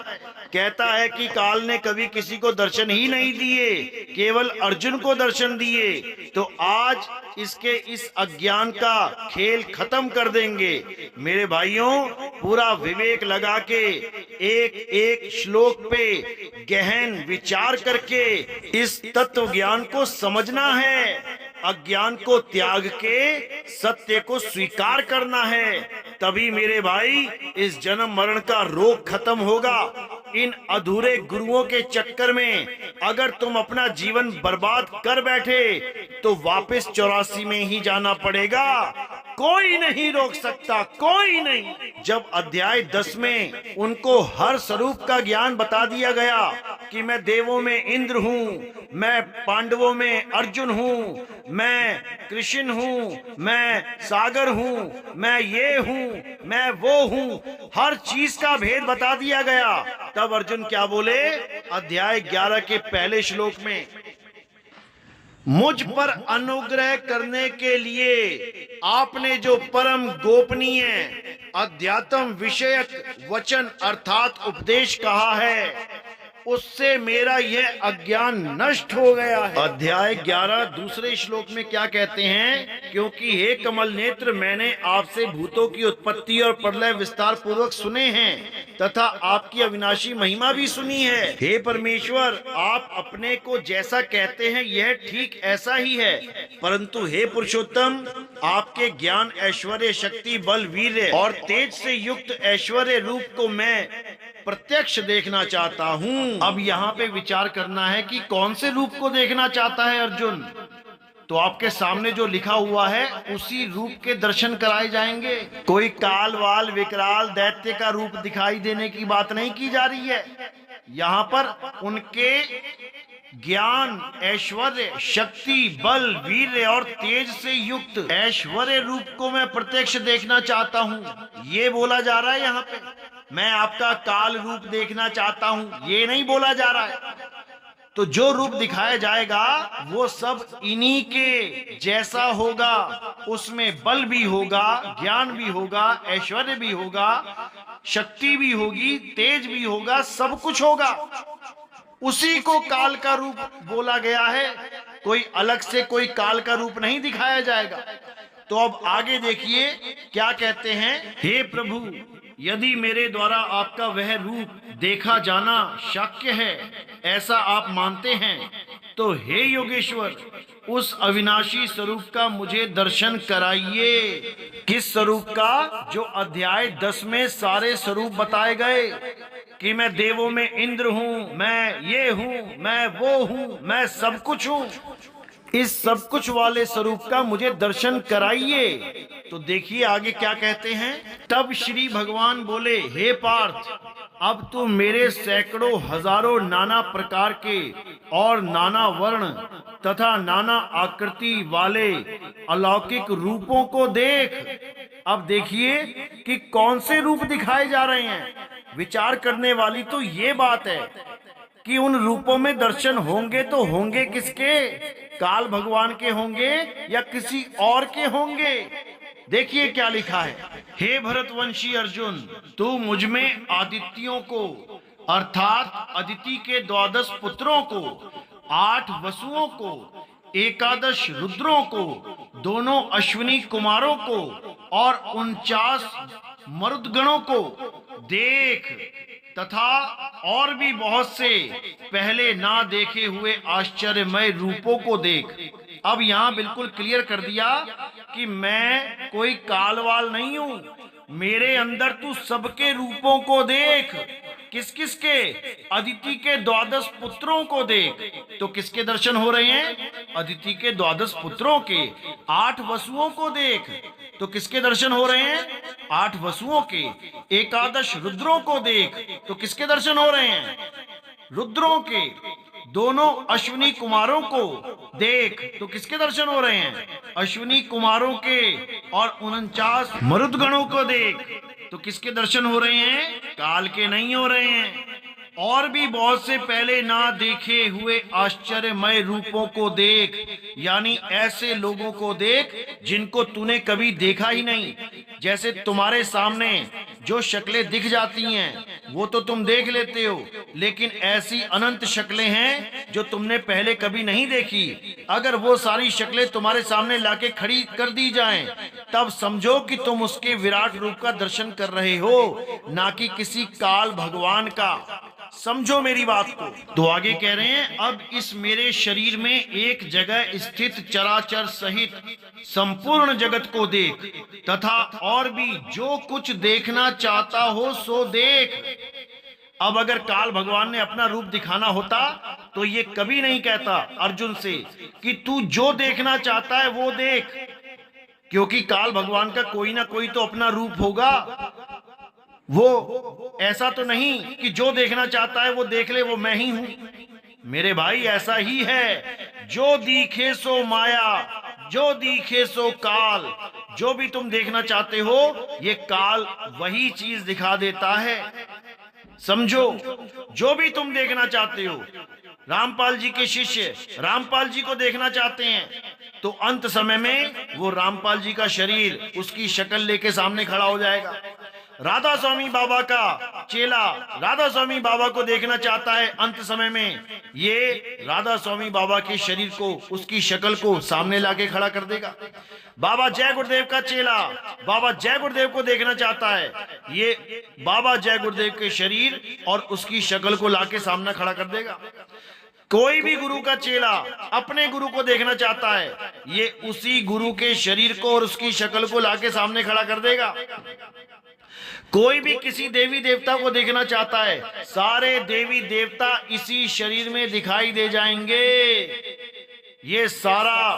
कहता है कि काल ने कभी किसी को दर्शन ही नहीं दिए, केवल अर्जुन को दर्शन दिए। तो आज इसके इस अज्ञान का खेल खत्म कर देंगे। मेरे भाइयों, पूरा विवेक लगा के एक एक श्लोक पे गहन विचार करके इस तत्व ज्ञान को समझना है। अज्ञान को त्याग के सत्य को स्वीकार करना है, तभी मेरे भाई इस जन्म मरण का रोग खत्म होगा। इन अधूरे गुरुओं के चक्कर में अगर तुम अपना जीवन बर्बाद कर बैठे तो वापस 84 में ही जाना पड़ेगा। कोई नहीं रोक सकता, कोई नहीं। जब अध्याय 10 में उनको हर स्वरूप का ज्ञान बता दिया गया कि मैं देवों में इंद्र हूँ, मैं पांडवों में अर्जुन हूँ, मैं कृष्ण हूँ, मैं सागर हूँ, मैं ये हूँ, मैं वो हूँ, हर चीज का भेद बता दिया गया, तब अर्जुन क्या बोले? अध्याय 11 के पहले श्लोक में, मुझ पर अनुग्रह करने के लिए आपने जो परम गोपनीय अध्यात्म विषयक वचन अर्थात उपदेश कहा है, उससे मेरा यह अज्ञान नष्ट हो गया है। अध्याय 11 दूसरे श्लोक में क्या कहते हैं? क्योंकि हे कमल नेत्र, मैंने आपसे भूतों की उत्पत्ति और प्रलय विस्तार पूर्वक सुने हैं तथा आपकी अविनाशी महिमा भी सुनी है। हे परमेश्वर, आप अपने को जैसा कहते हैं यह ठीक ऐसा ही है, परंतु हे पुरुषोत्तम, आपके ज्ञान, ऐश्वर्य, शक्ति, बल, वीर्य और तेज से युक्त ऐश्वर्य रूप को मैं प्रत्यक्ष देखना चाहता हूँ। अब यहाँ पे विचार करना है कि कौन से रूप को देखना चाहता है अर्जुन। तो आपके सामने जो लिखा हुआ है उसी रूप के दर्शन कराए जाएंगे। कोई काल वाल विकराल दैत्य का रूप दिखाई देने की बात नहीं की जा रही है। यहाँ पर उनके ज्ञान, ऐश्वर्य, शक्ति, बल, वीर्य और तेज से युक्त ऐश्वर्य रूप को मैं प्रत्यक्ष देखना चाहता हूँ, ये बोला जा रहा है यहाँ पे। मैं आपका काल रूप देखना चाहता हूँ, ये नहीं बोला जा रहा है। तो जो रूप दिखाया जाएगा वो सब इन्हीं के जैसा होगा। उसमें बल भी होगा, ज्ञान भी होगा, ऐश्वर्य भी होगा, शक्ति भी होगी, तेज भी होगा, सब कुछ होगा। उसी को काल का रूप बोला गया है। कोई अलग से कोई काल का रूप नहीं दिखाया जाएगा। तो अब आगे देखिए क्या कहते हैं। हे प्रभु, यदि मेरे द्वारा आपका वह रूप देखा जाना शक्य है, ऐसा आप मानते हैं, तो हे योगेश्वर, उस अविनाशी स्वरूप का मुझे दर्शन कराइए। किस स्वरूप का? जो अध्याय 10 में सारे स्वरूप बताए गए कि मैं देवों में इंद्र हूँ, मैं ये हूँ, मैं वो हूँ, मैं सब कुछ हूँ। इस सब कुछ वाले स्वरूप का मुझे दर्शन कराइए। तो देखिए आगे क्या कहते हैं। तब श्री भगवान बोले, हे पार्थ, अब तुम मेरे सैकड़ों हजारों नाना प्रकार के और नाना वर्ण तथा नाना आकृति वाले अलौकिक रूपों को देख। अब देखिए कि कौन से रूप दिखाए जा रहे हैं। विचार करने वाली तो ये बात है कि उन रूपों में दर्शन होंगे तो होंगे किसके? काल भगवान के होंगे या किसी और के होंगे? देखिए क्या लिखा है। हे भरतवंशी अर्जुन, तू मुझ में आदित्यों को अर्थात अदिति के 12 पुत्रों को, 8 वसुओं को, एकादश रुद्रों को, दोनों अश्विनी कुमारों को और 49 मरुदगणों को देख तथा और भी बहुत से पहले ना देखे हुए आश्चर्यमय रूपों को देख। अब यहां बिल्कुल क्लियर कर दिया कि मैं कोई कालवाल नहीं हूं, मेरे अंदर तू सबके रूपों को देख। किस किस के? अदिति के 12 पुत्रों को देख। तो किसके दर्शन हो रहे हैं? अदिति के 12 पुत्रों के। 8 वसुओं को देख। तो किसके दर्शन हो रहे हैं? 8 वसुओं के। एकादश रुद्रों को देख। तो किसके दर्शन हो रहे हैं? रुद्रों के। दोनों अश्विनी कुमारों को देख। तो किसके दर्शन हो रहे हैं? अश्विनी कुमारों के। और 49 मरुदगणों को देख। तो किसके दर्शन हो रहे हैं? काल के नहीं हो रहे हैं। और भी बहुत से पहले ना देखे हुए आश्चर्यमय रूपों को देख, यानी ऐसे लोगों को देख जिनको तूने कभी देखा ही नहीं। जैसे तुम्हारे सामने जो शक्लें दिख जाती हैं वो तो तुम देख लेते हो, लेकिन ऐसी अनंत शक्लें हैं जो तुमने पहले कभी नहीं देखी। अगर वो सारी शक्लें तुम्हारे सामने लाके खड़ी कर दी जाएं, तब समझो कि तुम उसके विराट रूप का दर्शन कर रहे हो, ना कि किसी काल भगवान का। समझो मेरी बात को। तो आगे कह रहे हैं, अब इस मेरे शरीर में एक जगह स्थित चराचर सहित संपूर्ण जगत को देख तथा और भी जो कुछ देखना चाहता हो सो देख। अब अगर काल भगवान ने अपना रूप दिखाना होता तो ये कभी नहीं कहता अर्जुन से कि तू जो देखना चाहता है वो देख, क्योंकि काल भगवान का कोई ना कोई तो अपना रूप होगा। वो ऐसा तो नहीं कि जो देखना चाहता है वो देख ले, वो मैं ही हूं। मेरे भाई ऐसा ही है, जो दिखे सो माया, जो दिखे सो काल। जो भी तुम देखना चाहते हो ये काल वही चीज दिखा देता है। समझो, जो भी तुम देखना चाहते हो। रामपाल जी के शिष्य रामपाल जी को देखना चाहते हैं तो अंत समय में वो रामपाल जी का शरीर, उसकी शक्ल लेके सामने खड़ा हो जाएगा। राधा स्वामी बाबा का चेला राधा स्वामी बाबा को देखना चाहता है, अंत समय में ये राधा स्वामी बाबा के शरीर को, उसकी शक्ल को सामने लाके खड़ा कर देगा। बाबा जय गुरुदेव का चेला बाबा जय गुरुदेव को देखना चाहता है, ये बाबा जय गुरुदेव के शरीर और उसकी शक्ल को लाके सामने खड़ा कर देगा। कोई भी गुरु का चेला अपने गुरु को देखना चाहता है, ये उसी गुरु के शरीर को और उसकी शक्ल को लाके सामने खड़ा कर देगा। कोई भी किसी देवी देवता को देखना चाहता है, सारे देवी देवता इसी शरीर में दिखाई दे जाएंगे। ये सारा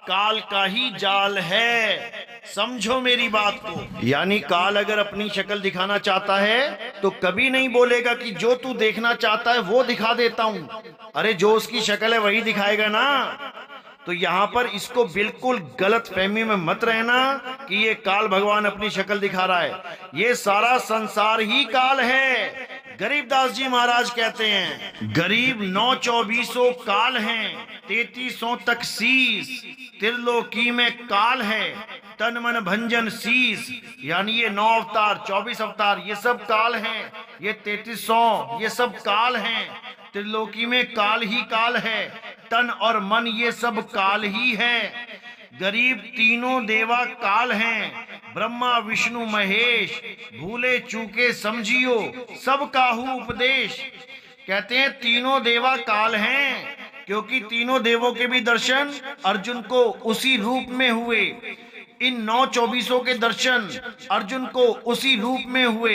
काल का ही जाल है। समझो मेरी बात को। यानी काल अगर अपनी शक्ल दिखाना चाहता है तो कभी नहीं बोलेगा कि जो तू देखना चाहता है वो दिखा देता हूं। अरे जो उसकी शक्ल है वही दिखाएगा ना। तो यहाँ पर इसको बिल्कुल गलत फहमी में मत रहना कि ये काल भगवान अपनी शक्ल दिखा रहा है। ये सारा संसार ही काल है। गरीबदास जी महाराज कहते हैं, गरीब 924 काल हैं, 3300 तक शीस, त्रिलोकी में काल है, तन मन भंजन शीस। यानी ये 9 अवतार 24 अवतार ये सब काल हैं, ये 3300 ये सब काल हैं। त्रिलोकी में काल ही काल है, तन और मन ये सब काल ही है। गरीब तीनों देवा काल हैं, ब्रह्मा विष्णु महेश, भूले चूके समझियो सब काहू उपदेश। कहते हैं तीनों देवा काल हैं, क्योंकि तीनों देवों के भी दर्शन अर्जुन को उसी रूप में हुए। इन 924 के दर्शन अर्जुन को उसी रूप में हुए।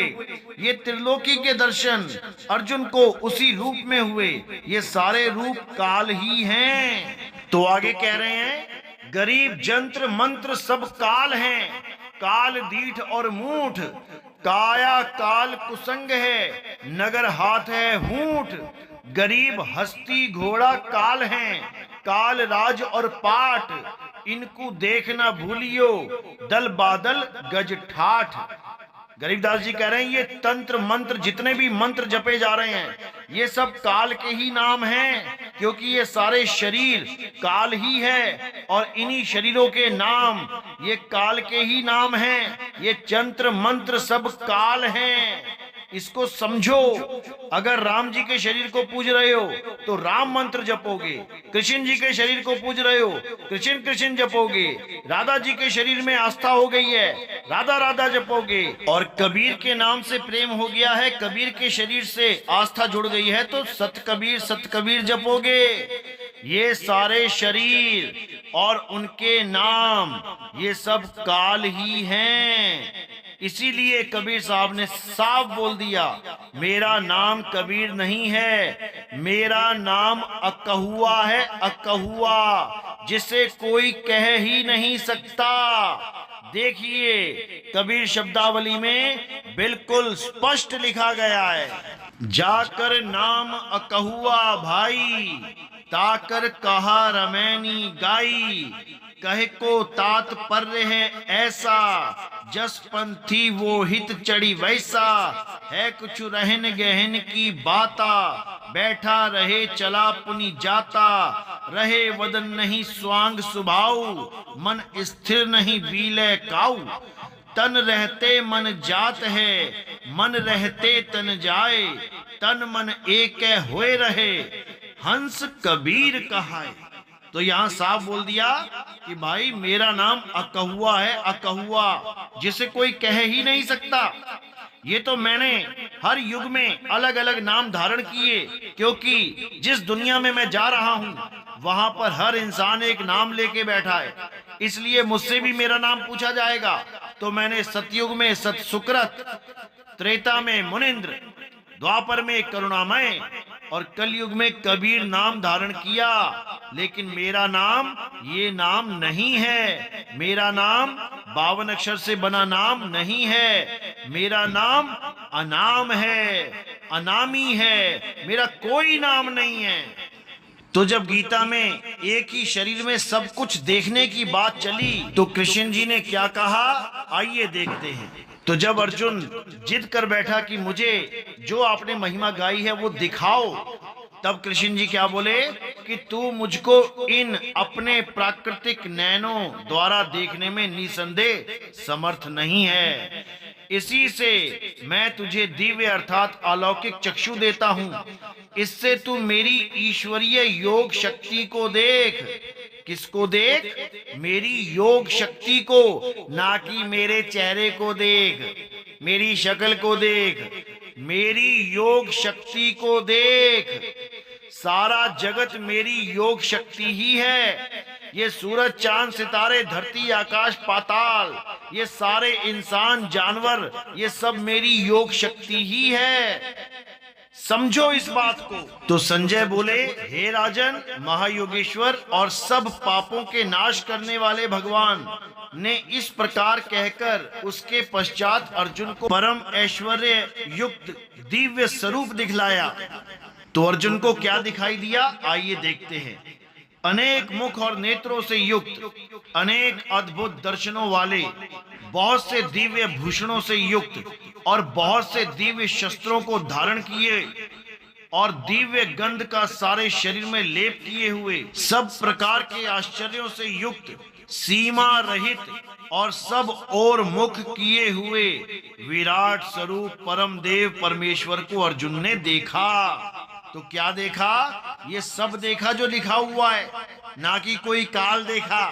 ये त्रिलोकी के दर्शन अर्जुन को उसी रूप में हुए। ये सारे रूप काल ही हैं। तो आगे कह रहे हैं, गरीब जंत्र मंत्र सब काल हैं, काल दीठ और मूठ, काया काल कुसंग है, नगर हाथ है हूठ। गरीब हस्ती घोड़ा काल हैं, काल राज और पाट, इनको देखना भूलियो दल बादल गज ठाठ। गरीबदास जी कह रहे हैं ये तंत्र मंत्र जितने भी मंत्र जपे जा रहे हैं ये सब काल के ही नाम हैं, क्योंकि ये सारे शरीर काल ही है और इन्हीं शरीरों के नाम ये काल के ही नाम हैं। ये तंत्र मंत्र सब काल हैं। इसको समझो। अगर राम जी के शरीर को पूज रहे हो तो राम मंत्र जपोगे, कृष्ण जी के शरीर को पूज रहे हो कृष्ण कृष्ण जपोगे, राधा जी के शरीर में आस्था हो गई है राधा राधा जपोगे, और कबीर के नाम से प्रेम हो गया है, कबीर के शरीर से आस्था जुड़ गई है तो सत कबीर जपोगे। ये सारे शरीर और उनके नाम ये सब काल ही हैं। इसीलिए कबीर साहब ने साफ बोल दिया, मेरा नाम कबीर नहीं है, मेरा नाम अकहुआ है, अकहुआ, जिसे कोई कह ही नहीं सकता। देखिए कबीर शब्दावली में बिल्कुल स्पष्ट लिखा गया है, जाकर नाम अकहुआ भाई, ताकर कहा रमैनी गाई, कहे को तात्पर्य है ऐसा, जस पंथी वो हित चढ़ी वैसा, है कुछ रहन गहन की बाता, बैठा रहे चला पुनि जाता, रहे वदन नहीं स्वांग सुभाऊ, मन स्थिर नहीं बीले काऊ, तन रहते मन जात है, मन रहते तन जाए, तन मन एक होए रहे, हंस कबीर कहाए। तो यहां साफ बोल दिया कि भाई मेरा नाम अकहुआ है, अकहुआ, जिसे कोई कह ही नहीं सकता। ये तो मैंने हर युग में अलग अलग नाम धारण किए, क्योंकि जिस दुनिया में मैं जा रहा हूं वहां पर हर इंसान एक नाम लेके बैठा है, इसलिए मुझसे भी मेरा नाम पूछा जाएगा। तो मैंने सतयुग में सत सुकृत, त्रेता में मुनिंद्र, द्वापर में करुणामय और कलयुग में कबीर नाम धारण किया, लेकिन मेरा नाम ये नाम नहीं है, मेरा नाम 52 अक्षर से बना नाम नहीं है, मेरा नाम अनाम है, अनामी है, मेरा कोई नाम नहीं है। तो जब गीता में एक ही शरीर में सब कुछ देखने की बात चली तो कृष्ण जी ने क्या कहा, आइए देखते हैं। तो जब अर्जुन जिद कर बैठा कि मुझे जो आपने महिमा गाई है वो दिखाओ, तब कृष्ण जी क्या बोले कि तू मुझको इन अपने प्राकृतिक नैनों द्वारा देखने में निसंदेह समर्थ नहीं है, इसी से मैं तुझे दिव्य अर्थात अलौकिक चक्षु देता हूं, इससे तू मेरी ईश्वरीय योग शक्ति को देख। किसको देख? मेरी योग शक्ति को, ना कि मेरे चेहरे को देख, मेरी शक्ल को देख, मेरी योग शक्ति को देख। सारा जगत मेरी योग शक्ति ही है। ये सूरज चांद सितारे धरती आकाश पाताल, ये सारे इंसान जानवर, ये सब मेरी योग शक्ति ही है। समझो इस बात को। तो संजय बोले, हे राजन, महायोगेश्वर और सब पापों के नाश करने वाले भगवान ने इस प्रकार कहकर उसके पश्चात अर्जुन को परम ऐश्वर्य युक्त दिव्य स्वरूप दिखलाया। तो अर्जुन को क्या दिखाई दिया, आइए देखते हैं। अनेक मुख और नेत्रों से युक्त, अनेक अद्भुत दर्शनों वाले, बहुत से दिव्य भूषणों से युक्त और बहुत से दिव्य शस्त्रों को धारण किए और दिव्य गंध का सारे शरीर में लेप किए हुए, सब प्रकार के आश्चर्यों से युक्त, सीमा रहित और सब और मुख किए हुए विराट स्वरूप परम देव परमेश्वर को अर्जुन ने देखा। तो क्या देखा? ये सब देखा जो लिखा हुआ है, ना कि कोई काल देखा।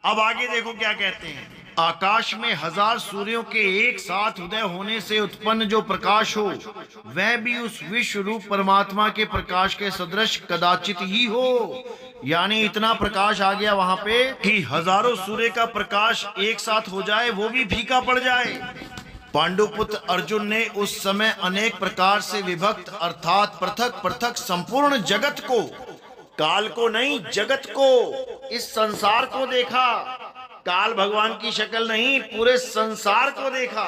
अब आगे देखो क्या कहते हैं। आकाश में 1000 सूर्यों के एक साथ उदय होने से उत्पन्न जो प्रकाश हो, वह भी उस विश्व रूप परमात्मा के प्रकाश के सदृश कदाचित ही हो। यानी इतना प्रकाश आ गया वहां पे कि हजारों सूर्य का प्रकाश एक साथ हो जाए, वो भी फीका पड़ जाए। पांडुपुत्र अर्जुन ने उस समय अनेक प्रकार से विभक्त अर्थात पृथक पृथक संपूर्ण जगत को, काल को नहीं, जगत को, इस संसार को देखा। काल भगवान की शक्ल नहीं, पूरे संसार को देखा।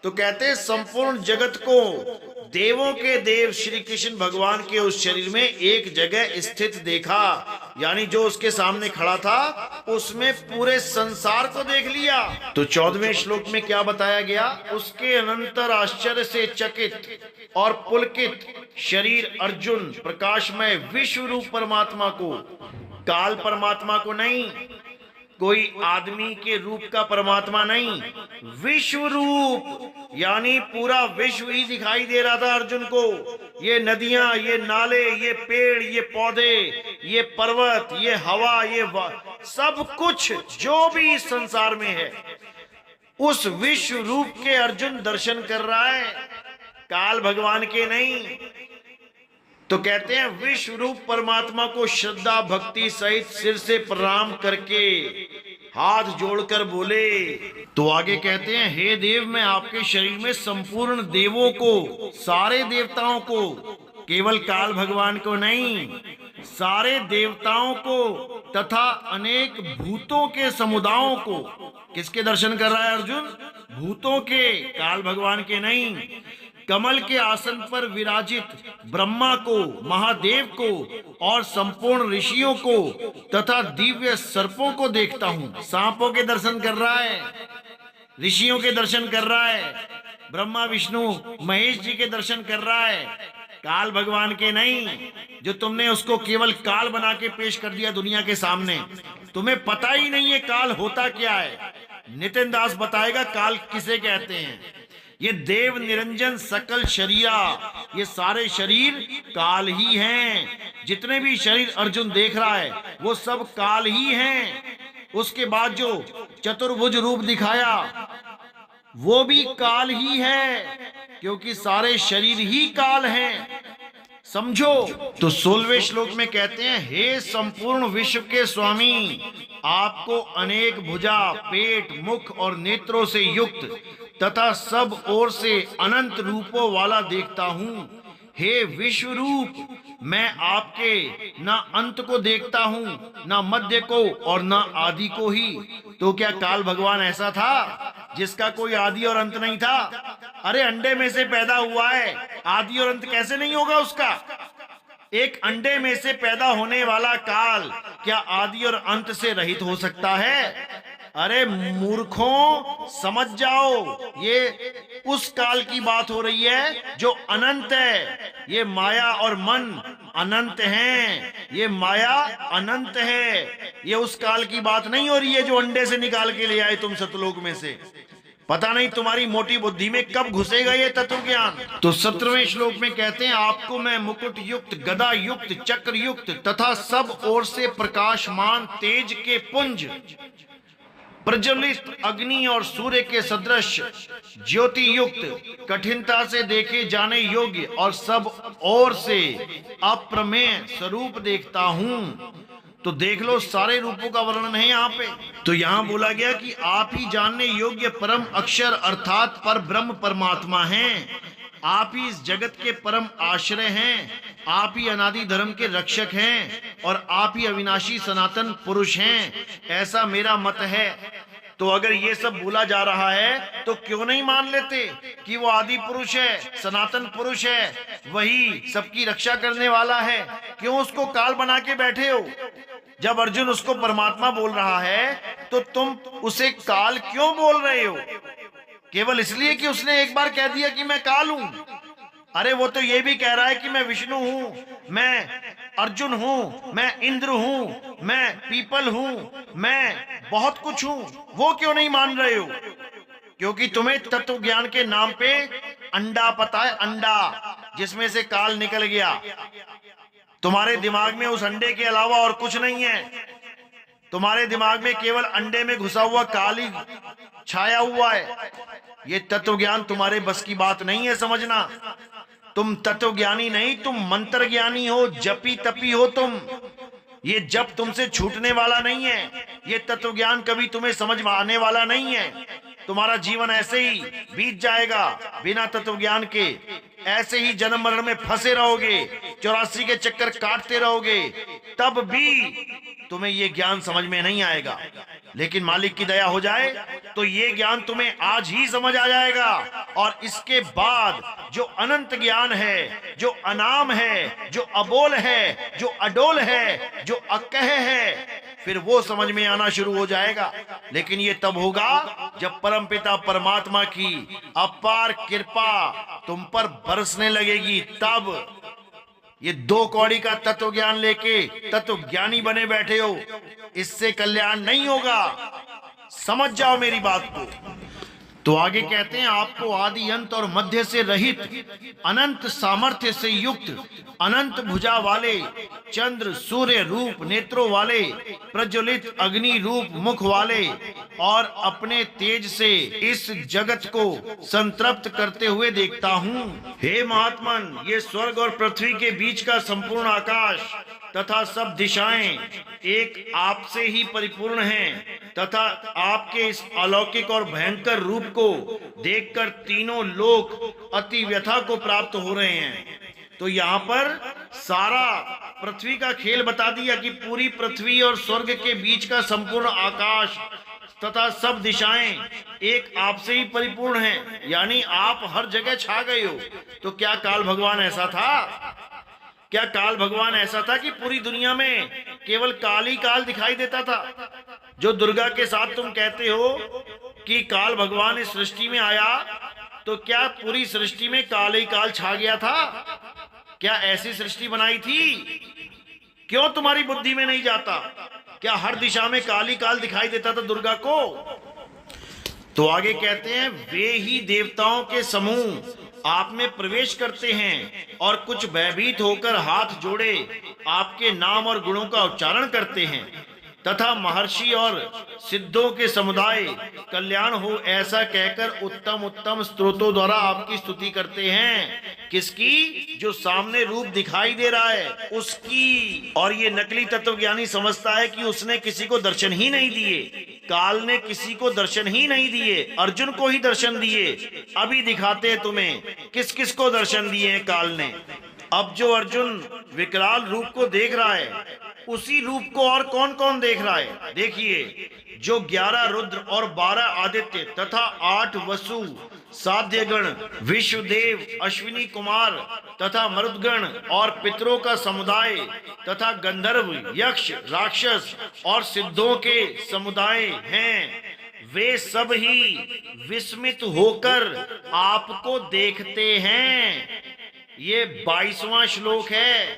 तो कहते संपूर्ण जगत को देवों के देव श्री कृष्ण भगवान के उस शरीर में एक जगह स्थित देखा। यानी जो उसके सामने खड़ा था उसमें पूरे संसार को देख लिया। तो 14वें श्लोक में क्या बताया गया, उसके अनंतर आश्चर्य से चकित और पुलकित शरीर अर्जुन प्रकाशमय विश्व रूप परमात्मा को, काल परमात्मा को नहीं, कोई आदमी के रूप का परमात्मा नहीं, विश्व रूप, यानी पूरा विश्व ही दिखाई दे रहा था अर्जुन को। ये नदियां, ये नाले, ये पेड़, ये पौधे, ये पर्वत, ये हवा, सब कुछ जो भी इस संसार में है, उस विश्व रूप के अर्जुन दर्शन कर रहा है, काल भगवान के नहीं। तो कहते हैं विश्व रूप परमात्मा को श्रद्धा भक्ति सहित सिर से प्रणाम करके हाथ जोड़कर बोले। तो आगे कहते हैं, हे देव, मैं आपके शरीर में संपूर्ण देवों को, सारे देवताओं को, केवल काल भगवान को नहीं, सारे देवताओं को तथा अनेक भूतों के समुदायों को, किसके दर्शन कर रहा है अर्जुन? भूतों के, काल भगवान के नहीं। कमल के आसन पर विराजित ब्रह्मा को, महादेव को और संपूर्ण ऋषियों को तथा दिव्य सर्पों को देखता हूं। सांपों के दर्शन कर रहा है, ऋषियों के दर्शन कर रहा है, ब्रह्मा विष्णु महेश जी के दर्शन कर रहा है, काल भगवान के नहीं, जो तुमने उसको केवल काल बना के पेश कर दिया दुनिया के सामने। तुम्हें पता ही नहीं है काल होता क्या है। नितिन दास बताएगा काल किसे कहते हैं। ये देव निरंजन सकल शरीरा, ये सारे शरीर काल ही हैं। जितने भी शरीर अर्जुन देख रहा है वो सब काल ही हैं। उसके बाद जो चतुर्भुज रूप दिखाया वो भी काल ही है, क्योंकि सारे शरीर ही काल हैं। समझो। तो 16वें श्लोक में कहते हैं, हे संपूर्ण विश्व के स्वामी, आपको अनेक भुजा, पेट, मुख और नेत्रों से युक्त तथा सब ओर से अनंत रूपों वाला देखता हूँ। हे विश्व रूप, मैं आपके ना अंत को देखता हूँ, ना मध्य को और ना आदि को ही। तो क्या काल भगवान ऐसा था जिसका कोई आदि और अंत नहीं था? अरे अंडे में से पैदा हुआ है, आदि और अंत कैसे नहीं होगा उसका? एक अंडे में से पैदा होने वाला काल क्या आदि और अंत से रहित हो सकता है? अरे मूर्खों, समझ जाओ, ये उस काल की बात हो रही है जो अनंत है। ये माया और मन अनंत हैं, ये माया अनंत है। ये उस काल की बात नहीं हो रही है जो अंडे से निकाल के ले आए तुम सतलोक में से। पता नहीं तुम्हारी मोटी बुद्धि में कब घुसेगा ये तत्व ज्ञान। तो 17वें श्लोक में कहते हैं, आपको मैं मुकुट युक्त, गदा युक्त, चक्र युक्त तथा सब ओर से प्रकाशमान तेज के पुंज, प्रज्वलित अग्नि और सूर्य के सदृश ज्योति युक्त, कठिनता से देखे जाने योग्य और सब ओर से अप्रमेय स्वरूप देखता हूँ। तो देख लो, सारे रूपों का वर्णन है यहाँ पे। तो यहाँ बोला गया कि आप ही जानने योग्य परम अक्षर अर्थात पर ब्रह्म परमात्मा हैं। आप ही इस जगत के परम आश्रय हैं, आप ही अनादि धर्म के रक्षक हैं और आप ही अविनाशी सनातन पुरुष हैं, ऐसा मेरा मत है। तो अगर ये सब बोला जा रहा है तो क्यों नहीं मान लेते कि वो आदि पुरुष है, सनातन पुरुष है, वही सबकी रक्षा करने वाला है? क्यों उसको काल बना के बैठे हो? जब अर्जुन उसको परमात्मा बोल रहा है तो तुम उसे काल क्यों बोल रहे हो? केवल इसलिए कि उसने एक बार कह दिया कि मैं काल हूं? अरे वो तो ये भी कह रहा है कि मैं विष्णु हूं, मैं अर्जुन हूं, मैं इंद्र हूं, मैं पीपल हूं, मैं बहुत कुछ हूं। वो क्यों नहीं मान रहे हो? क्योंकि तुम्हें तत्व ज्ञान के नाम पे अंडा पता है, अंडा जिसमें से काल निकल गया। तुम्हारे दिमाग में उस अंडे के अलावा और कुछ नहीं है। तुम्हारे दिमाग में केवल अंडे में घुसा हुआ काल ही छाया हुआ है। ये तत्व ज्ञान तुम्हारे बस की बात नहीं है समझना। तुम तत्व ज्ञानी नहीं, तुम मंत्र ज्ञानी हो, जपी तपी हो तुम। ये जप तुमसे छूटने वाला नहीं है, ये तत्व ज्ञान कभी तुम्हें समझ में आने वाला नहीं है। तुम्हारा जीवन ऐसे ही बीत जाएगा बिना तत्व ज्ञान के। ऐसे ही जन्म मरण में फंसे रहोगे, 84 के चक्कर काटते रहोगे, तब भी तुम्हें ये ज्ञान समझ में नहीं आएगा। लेकिन मालिक की दया हो जाए तो ये ज्ञान तुम्हें आज ही समझ आ जाएगा। और इसके बाद जो अनंत ज्ञान है, जो अनाम है, जो अबोल है, जो अडोल है, जो अकह है, फिर वो समझ में आना शुरू हो जाएगा। लेकिन ये तब होगा जब परमपिता परमात्मा की अपार कृपा तुम पर बरसने लगेगी। तब ये 2 कौड़ी का तत्व ज्ञान लेके तत्व ज्ञानी बने बैठे हो, इससे कल्याण नहीं होगा। समझ जाओ मेरी बात को। तो आगे कहते हैं, आपको आदि अंत और मध्य से रहित, अनंत सामर्थ्य से युक्त, अनंत भुजा वाले, चंद्र सूर्य रूप नेत्रों वाले, प्रज्वलित अग्नि रूप मुख वाले और अपने तेज से इस जगत को संतृप्त करते हुए देखता हूँ। हे महात्मन, ये स्वर्ग और पृथ्वी के बीच का संपूर्ण आकाश तथा सब दिशाएं एक आपसे ही परिपूर्ण हैं तथा आपके इस अलौकिक और भयंकर रूप को देखकर तीनों लोक अति व्यथा को प्राप्त हो रहे हैं। तो यहाँ पर सारा पृथ्वी का खेल बता दिया कि पूरी पृथ्वी और स्वर्ग के बीच का संपूर्ण आकाश तथा सब दिशाएं एक आपसे ही परिपूर्ण हैं, यानी आप हर जगह छा गए हो। तो क्या काल भगवान ऐसा था? क्या काल भगवान ऐसा था कि पूरी दुनिया में केवल काल ही काल दिखाई देता था? जो दुर्गा के साथ तुम कहते हो कि काल भगवान इस सृष्टि में आया, तो क्या पूरी सृष्टि में काल ही काल छा गया था? क्या ऐसी सृष्टि बनाई थी? क्यों तुम्हारी बुद्धि में नहीं जाता? क्या हर दिशा में काल ही काल दिखाई देता था दुर्गा को? तो आगे कहते हैं, वे ही देवताओं के समूह आप में प्रवेश करते हैं और कुछ भयभीत होकर हाथ जोड़े आपके नाम और गुणों का उच्चारण करते हैं तथा महर्षि और सिद्धों के समुदाय कल्याण हो ऐसा कहकर उत्तम उत्तम स्तोत्रों द्वारा आपकी स्तुति करते हैं। किसकी? जो सामने रूप दिखाई दे रहा है उसकी। और ये नकली तत्वज्ञानी समझता है कि उसने किसी को दर्शन ही नहीं दिए, काल ने किसी को दर्शन ही नहीं दिए, अर्जुन को ही दर्शन दिए। अभी दिखाते हैं तुम्हें किस किस को दर्शन दिए हैं काल ने। अब जो अर्जुन विकराल रूप को देख रहा है, उसी रूप को और कौन कौन देख रहा है? देखिए, जो 11 रुद्र और 12 आदित्य तथा 8 वसु साध्यगण, विश्वदेव, अश्विनी कुमार तथा मरुदगण और पितरों का समुदाय तथा गंधर्व, यक्ष, राक्षस और सिद्धों के समुदाय हैं, वे सब ही विस्मित होकर आपको देखते हैं। ये 22वां श्लोक है,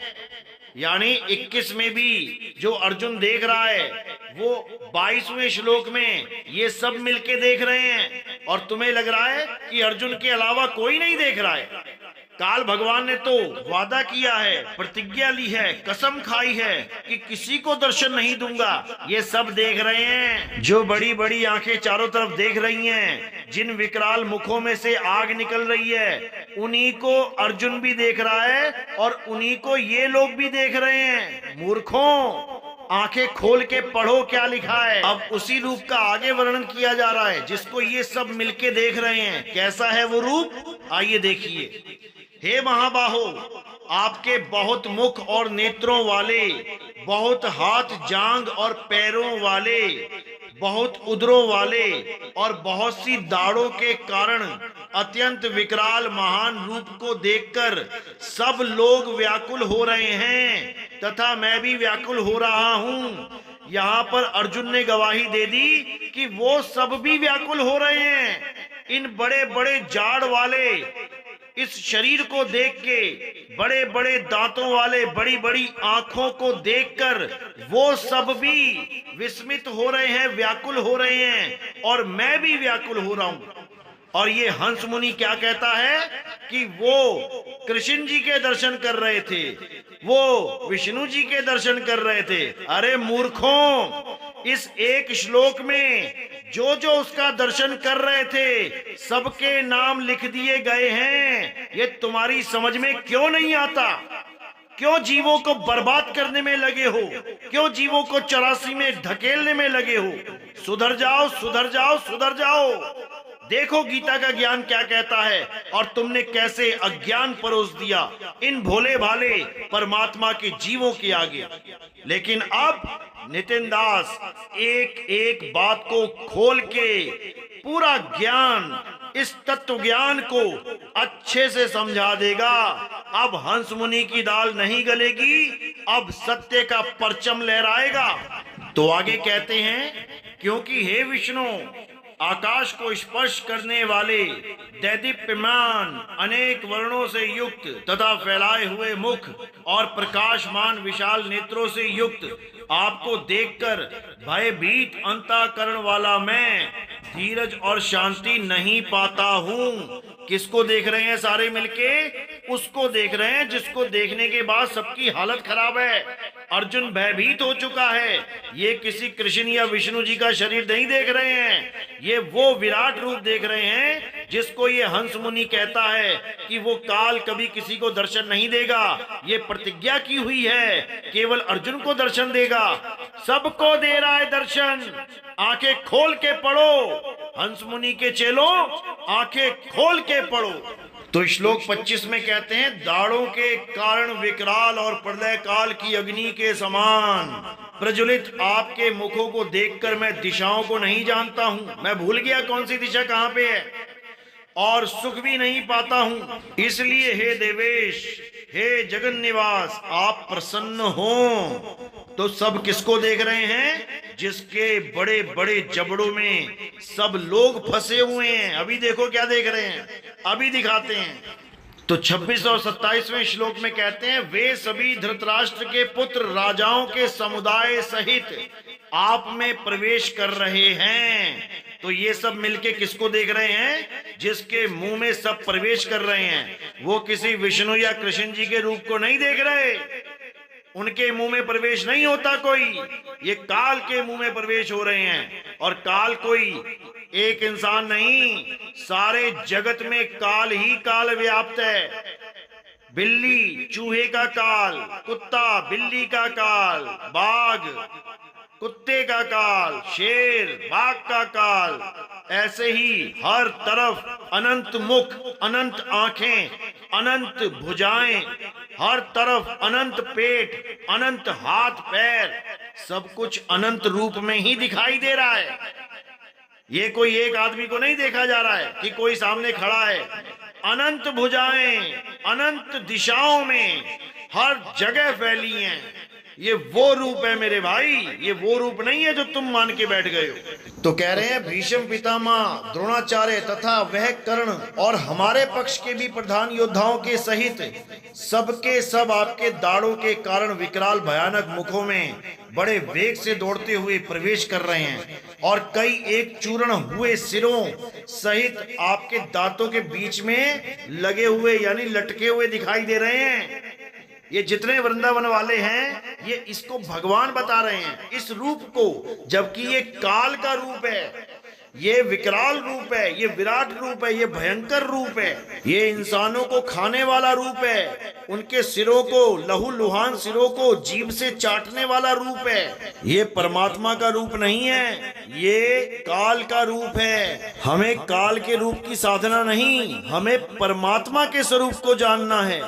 यानी 21 में भी जो अर्जुन देख रहा है वो 22वें श्लोक में ये सब मिलके देख रहे हैं। और तुम्हें लग रहा है कि अर्जुन के अलावा कोई नहीं देख रहा है। काल भगवान ने तो वादा किया है, प्रतिज्ञा ली है, कसम खाई है कि किसी को दर्शन नहीं दूंगा। ये सब देख रहे हैं। जो बड़ी बड़ी आंखें चारों तरफ देख रही हैं, जिन विकराल मुखों में से आग निकल रही है, उन्हीं को अर्जुन भी देख रहा है और उन्हीं को ये लोग भी देख रहे हैं। मूर्खों, आंखें खोल के पढ़ो क्या लिखा है। अब उसी रूप का आगे वर्णन किया जा रहा है जिसको ये सब मिलके देख रहे हैं। कैसा है वो रूप? आइए देखिए। हे महाबाहो, आपके बहुत मुख और नेत्रों वाले, बहुत हाथ जांग और पैरों वाले, बहुत उदरों वाले और बहुत सी दाढ़ों के कारण अत्यंत विकराल महान रूप को देखकर सब लोग व्याकुल हो रहे हैं तथा मैं भी व्याकुल हो रहा हूँ। यहाँ पर अर्जुन ने गवाही दे दी कि वो सब भी व्याकुल हो रहे हैं। इन बड़े बड़े जाड़ वाले इस शरीर को देख के, बड़े बड़े दांतों वाले, बड़ी बड़ी आंखों को देखकर वो सब भी विस्मित हो रहे हैं, व्याकुल हो रहे हैं और मैं भी व्याकुल हो रहा हूं। और ये हंस मुनि क्या कहता है कि वो कृष्ण जी के दर्शन कर रहे थे, वो विष्णु जी के दर्शन कर रहे थे। अरे मूर्खों, इस एक श्लोक में जो जो उसका दर्शन कर रहे थे सबके नाम लिख दिए गए हैं। ये तुम्हारी समझ में क्यों नहीं आता? क्यों जीवों को बर्बाद करने में लगे हो? क्यों जीवों को 84 में ढकेलने में लगे हो? सुधर जाओ, सुधर जाओ, सुधर जाओ। देखो गीता का ज्ञान क्या कहता है और तुमने कैसे अज्ञान परोस दिया इन भोले भाले परमात्मा के जीवों के आगे। लेकिन अब नितिन दास एक एक बात को खोल के पूरा ज्ञान, इस तत्व ज्ञान को अच्छे से समझा देगा। अब हंस मुनि की दाल नहीं गलेगी, अब सत्य का परचम लहराएगा। तो आगे कहते हैं, क्योंकि हे विष्णु, आकाश को स्पर्श करने वाले दैदीप्यमान अनेक वर्णों से युक्त तथा फैलाए हुए मुख और प्रकाशमान विशाल नेत्रों से युक्त आपको देखकर भयभीत अंतःकरण वाला मैं धीरज और शांति नहीं पाता हूँ। किसको देख रहे हैं सारे मिलके? उसको देख रहे हैं जिसको देखने के बाद सबकी हालत खराब है। अर्जुन भयभीत हो चुका है। ये किसी कृष्ण या विष्णु जी का शरीर नहीं देख रहे हैं, ये वो विराट रूप देख रहे हैं जिसको ये हंस मुनि कहता है कि वो काल कभी किसी को दर्शन नहीं देगा। ये प्रतिज्ञा की हुई है, केवल अर्जुन को दर्शन देगा, सबको दे रहा है दर्शन। आंखें खोल के पढ़ो, हंस मुनि के चेलों आंखें खोल के पढ़ो। तो श्लोक 25 में कहते हैं, दाढ़ों के कारण विकराल और प्रलय काल की अग्नि के समान प्रज्वलित आपके मुखों को देखकर मैं दिशाओं को नहीं जानता हूं। मैं भूल गया कौन सी दिशा कहां पे है और सुख भी नहीं पाता हूं। इसलिए हे देवेश, हे जगन निवास, आप प्रसन्न हो। तो सब किसको देख रहे हैं? जिसके बड़े बड़े जबड़ों में सब लोग फंसे हुए हैं। अभी देखो क्या देख रहे हैं, अभी दिखाते हैं। तो 26 और 27वें श्लोक में कहते हैं, वे सभी धृतराष्ट्र के पुत्र राजाओं के समुदाय सहित आप में प्रवेश कर रहे हैं। तो ये सब मिलके किसको देख रहे हैं? जिसके मुंह में सब प्रवेश कर रहे हैं। वो किसी विष्णु या कृष्ण जी के रूप को नहीं देख रहे, उनके मुंह में प्रवेश नहीं होता कोई, ये काल के मुंह में प्रवेश हो रहे हैं। और काल कोई एक इंसान नहीं, सारे जगत में काल ही काल व्याप्त है। बिल्ली चूहे का काल, कुत्ता बिल्ली का काल, बाघ कुत्ते का काल, शेर बाघ का काल, ऐसे ही हर तरफ अनंत मुख, अनंत आंखें, अनंत भुजाएं, हर तरफ अनंत पेट, अनंत हाथ पैर, सब कुछ अनंत रूप में ही दिखाई दे रहा है। ये कोई एक आदमी को नहीं देखा जा रहा है कि कोई सामने खड़ा है। अनंत भुजाएं अनंत दिशाओं में हर जगह फैली हैं। ये वो रूप है मेरे भाई, ये वो रूप नहीं है जो तुम मान के बैठ गए हो। तो कह रहे हैं, भीष्म पितामह, द्रोणाचार्य तथा वह कर्ण और हमारे पक्ष के भी प्रधान योद्धाओं के सहित सबके सब आपके दाढ़ों के कारण विकराल भयानक मुखों में बड़े वेग से दौड़ते हुए प्रवेश कर रहे हैं और कई एक चूर्ण हुए सिरों सहित आपके दांतों के बीच में लगे हुए यानी लटके हुए दिखाई दे रहे हैं। ये जितने वृंदावन वाले हैं ये इसको भगवान बता रहे हैं, इस रूप को, जबकि ये काल का रूप है, ये विकराल रूप है, ये विराट रूप है, ये भयंकर रूप है, ये इंसानों को खाने वाला रूप है, उनके सिरों को, लहू लुहान सिरों को जीभ से चाटने वाला रूप है। ये परमात्मा का रूप नहीं है, ये काल का रूप है। हमें काल के रूप की साधना नहीं, हमें परमात्मा के स्वरूप को जानना है।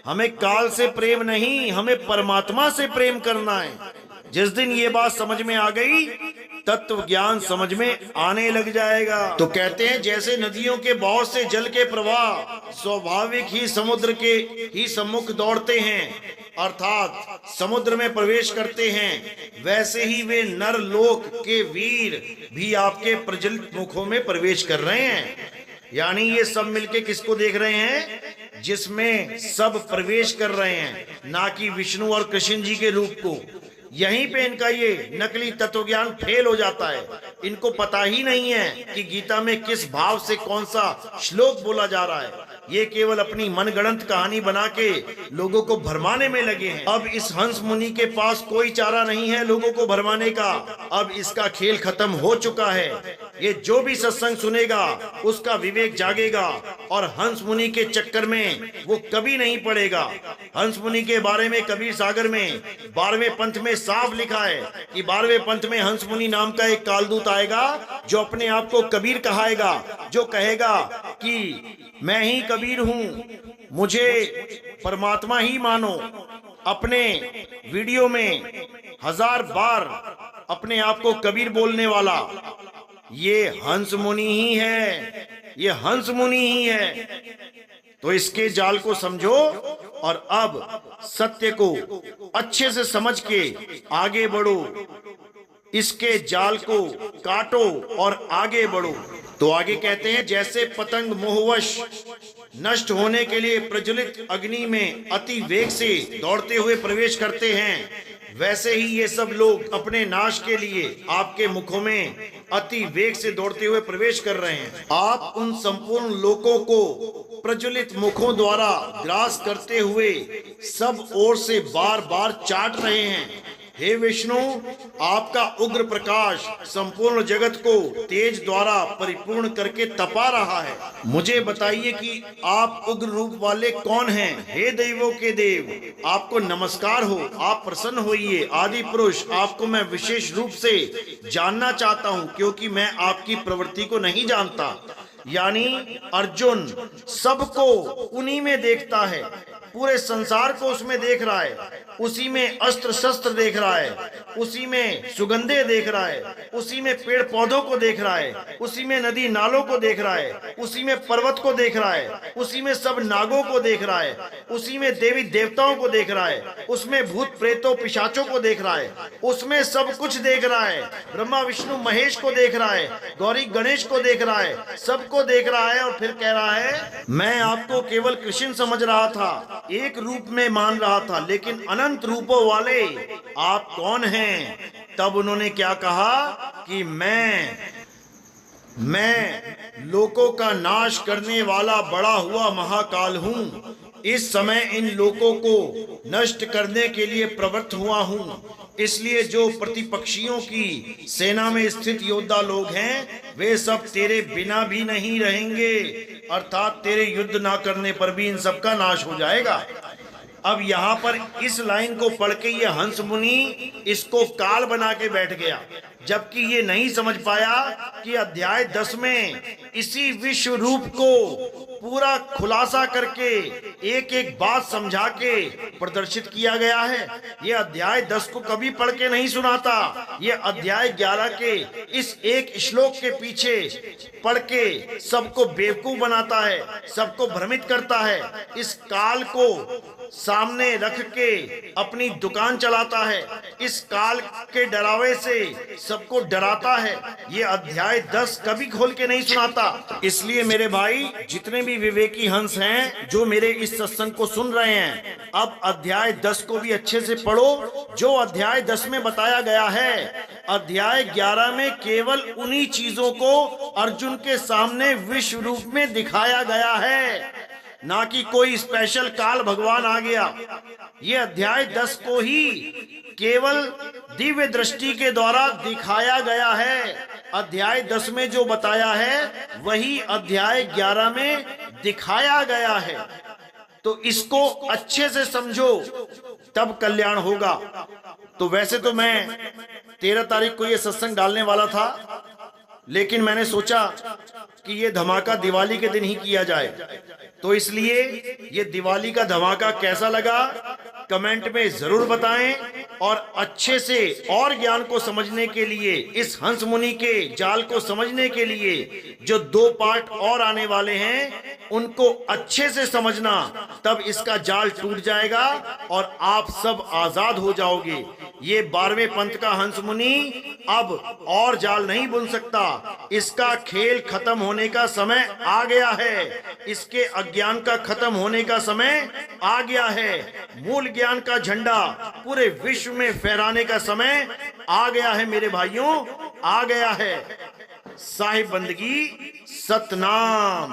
हमें काल से प्रेम नहीं, हमें परमात्मा से प्रेम करना है। जिस दिन ये बात समझ में आ गई, तत्व ज्ञान समझ में आने लग जाएगा। तो कहते हैं, जैसे नदियों के बहुत से जल के प्रवाह स्वाभाविक ही समुद्र के ही सम्मुख दौड़ते हैं, अर्थात समुद्र में प्रवेश करते हैं, वैसे ही वे नर लोक के वीर भी आपके प्रज्वलित मुखों में प्रवेश कर रहे हैं। यानी ये सब मिलके किसको देख रहे हैं? जिसमें सब प्रवेश कर रहे हैं, ना कि विष्णु और कृष्ण जी के रूप को। यहीं पे इनका ये नकली तत्व ज्ञान फेल हो जाता है। इनको पता ही नहीं है कि गीता में किस भाव से कौन सा श्लोक बोला जा रहा है। ये केवल अपनी मनगढ़ंत कहानी बना के लोगों को भरमाने में लगे हैं। अब इस हंस मुनि के पास कोई चारा नहीं है लोगों को भरमाने का। अब इसका खेल खत्म हो चुका है। ये जो भी सत्संग सुनेगा उसका विवेक जागेगा और हंस मुनि के चक्कर में वो कभी नहीं पड़ेगा। हंस मुनि के बारे में कबीर सागर में 12वें पंथ में साफ लिखा है कि 12वें पंथ में हंस मुनि नाम का एक कालदूत आएगा जो अपने आप को कबीर कहाएगा, जो कहेगा कि मैं ही कबीर हूं, मुझे परमात्मा ही मानो। अपने वीडियो में 1000 बार अपने आप को कबीर बोलने वाला ये हंस मुनि ही है, ये हंस मुनि ही है। तो इसके जाल को समझो और अब सत्य को अच्छे से समझ के आगे बढ़ो। इसके जाल को काटो और आगे बढ़ो। तो आगे कहते हैं, जैसे पतंग मोहवश नष्ट होने के लिए प्रज्वलित अग्नि में अति वेग से दौड़ते हुए प्रवेश करते हैं, वैसे ही ये सब लोग अपने नाश के लिए आपके मुखों में अति वेग से दौड़ते हुए प्रवेश कर रहे हैं। आप उन संपूर्ण लोकों को प्रज्वलित मुखों द्वारा ग्रास करते हुए सब ओर से बार बार चाट रहे हैं। हे विष्णु, आपका उग्र प्रकाश संपूर्ण जगत को तेज द्वारा परिपूर्ण करके तपा रहा है। मुझे बताइए कि आप उग्र रूप वाले कौन हैं? हे देवों के देव, आपको नमस्कार हो, आप प्रसन्न होइए। आदि पुरुष, आपको मैं विशेष रूप से जानना चाहता हूँ, क्योंकि मैं आपकी प्रवृत्ति को नहीं जानता। यानी अर्जुन सबको उन्हीं में देखता है, पूरे संसार को उसमें देख रहा है, उसी में अस्त्र शस्त्र देख रहा है, उसी में सुगंधे देख रहा है, उसी में पेड़ पौधों को देख रहा है, उसी में नदी नालों को देख रहा है, उसी में पर्वत को देख रहा है, उसी में सब नागों को देख रहा है, उसी में देवी देवताओं को देख रहा है, उसमें भूत प्रेतों पिशाचों को देख रहा है, उसमें सब कुछ देख रहा है। ब्रह्मा विष्णु महेश को देख रहा है, गौरी गणेश को देख रहा है, सबको देख रहा है। और फिर कह रहा है, मैं आपको केवल कृष्ण समझ रहा था, एक रूप में मान रहा था, लेकिन अनंत रूपों वाले आप कौन हैं? तब उन्होंने क्या कहा कि मैं लोकों का नाश करने वाला बड़ा हुआ महाकाल हूँ। इस समय इन लोकों को नष्ट करने के लिए प्रवृत्त हुआ हूँ। इसलिए जो प्रतिपक्षियों की सेना में स्थित योद्धा लोग हैं, वे सब तेरे बिना भी नहीं रहेंगे, अर्थात तेरे युद्ध ना करने पर भी इन सब का नाश हो जाएगा। अब यहाँ पर इस लाइन को पढ़ के ये हंस मुनि इसको काल बना के बैठ गया, जबकि ये नहीं समझ पाया कि अध्याय 10 में इसी विश्व रूप को पूरा खुलासा करके एक एक बात समझा के प्रदर्शित किया गया है। ये अध्याय 10 को कभी पढ़ के नहीं सुनाता, ये अध्याय 11 के इस एक श्लोक के पीछे पढ़ के सबको बेवकूफ बनाता है, सबको भ्रमित करता है, इस काल को सामने रख के अपनी दुकान चलाता है, इस काल के डरावे से सबको डराता है। ये अध्याय 10 कभी खोल के नहीं सुनाता। इसलिए मेरे भाई, जितने भी विवेकी हंस हैं जो मेरे इस सत्संग को सुन रहे हैं, अब अध्याय 10 को भी अच्छे से पढ़ो। जो अध्याय 10 में बताया गया है, अध्याय 11 में केवल उन्हीं चीजों को अर्जुन के सामने विश्व रूप में दिखाया गया है, ना कि कोई स्पेशल काल भगवान आ गया। ये अध्याय 10 को ही केवल दिव्य दृष्टि के द्वारा दिखाया गया है। अध्याय 10 में जो बताया है वही अध्याय 11 में दिखाया गया है। तो इसको अच्छे से समझो, तब कल्याण होगा। तो वैसे तो मैं 13 तारीख को ये सत्संग डालने वाला था, लेकिन मैंने सोचा कि ये धमाका दिवाली के दिन ही किया जाए, तो इसलिए ये दिवाली का धमाका कैसा लगा कमेंट में जरूर बताएं। और अच्छे से और ज्ञान को समझने के लिए, इस हंस मुनि के जाल को समझने के लिए जो 2 पार्ट और आने वाले हैं, उनको अच्छे से समझना, तब इसका जाल टूट जाएगा और आप सब आजाद हो जाओगे। ये 12वें पंथ का हंस मुनि अब और जाल नहीं बुन सकता। इसका खेल खत्म होने का समय आ गया है, इसके अज्ञान का खत्म होने का समय आ गया है, मूल ज्ञान का झंडा पूरे विश्व में फहराने का समय आ गया है मेरे भाइयों, आ गया है। साहिब बंदगी सतनाम।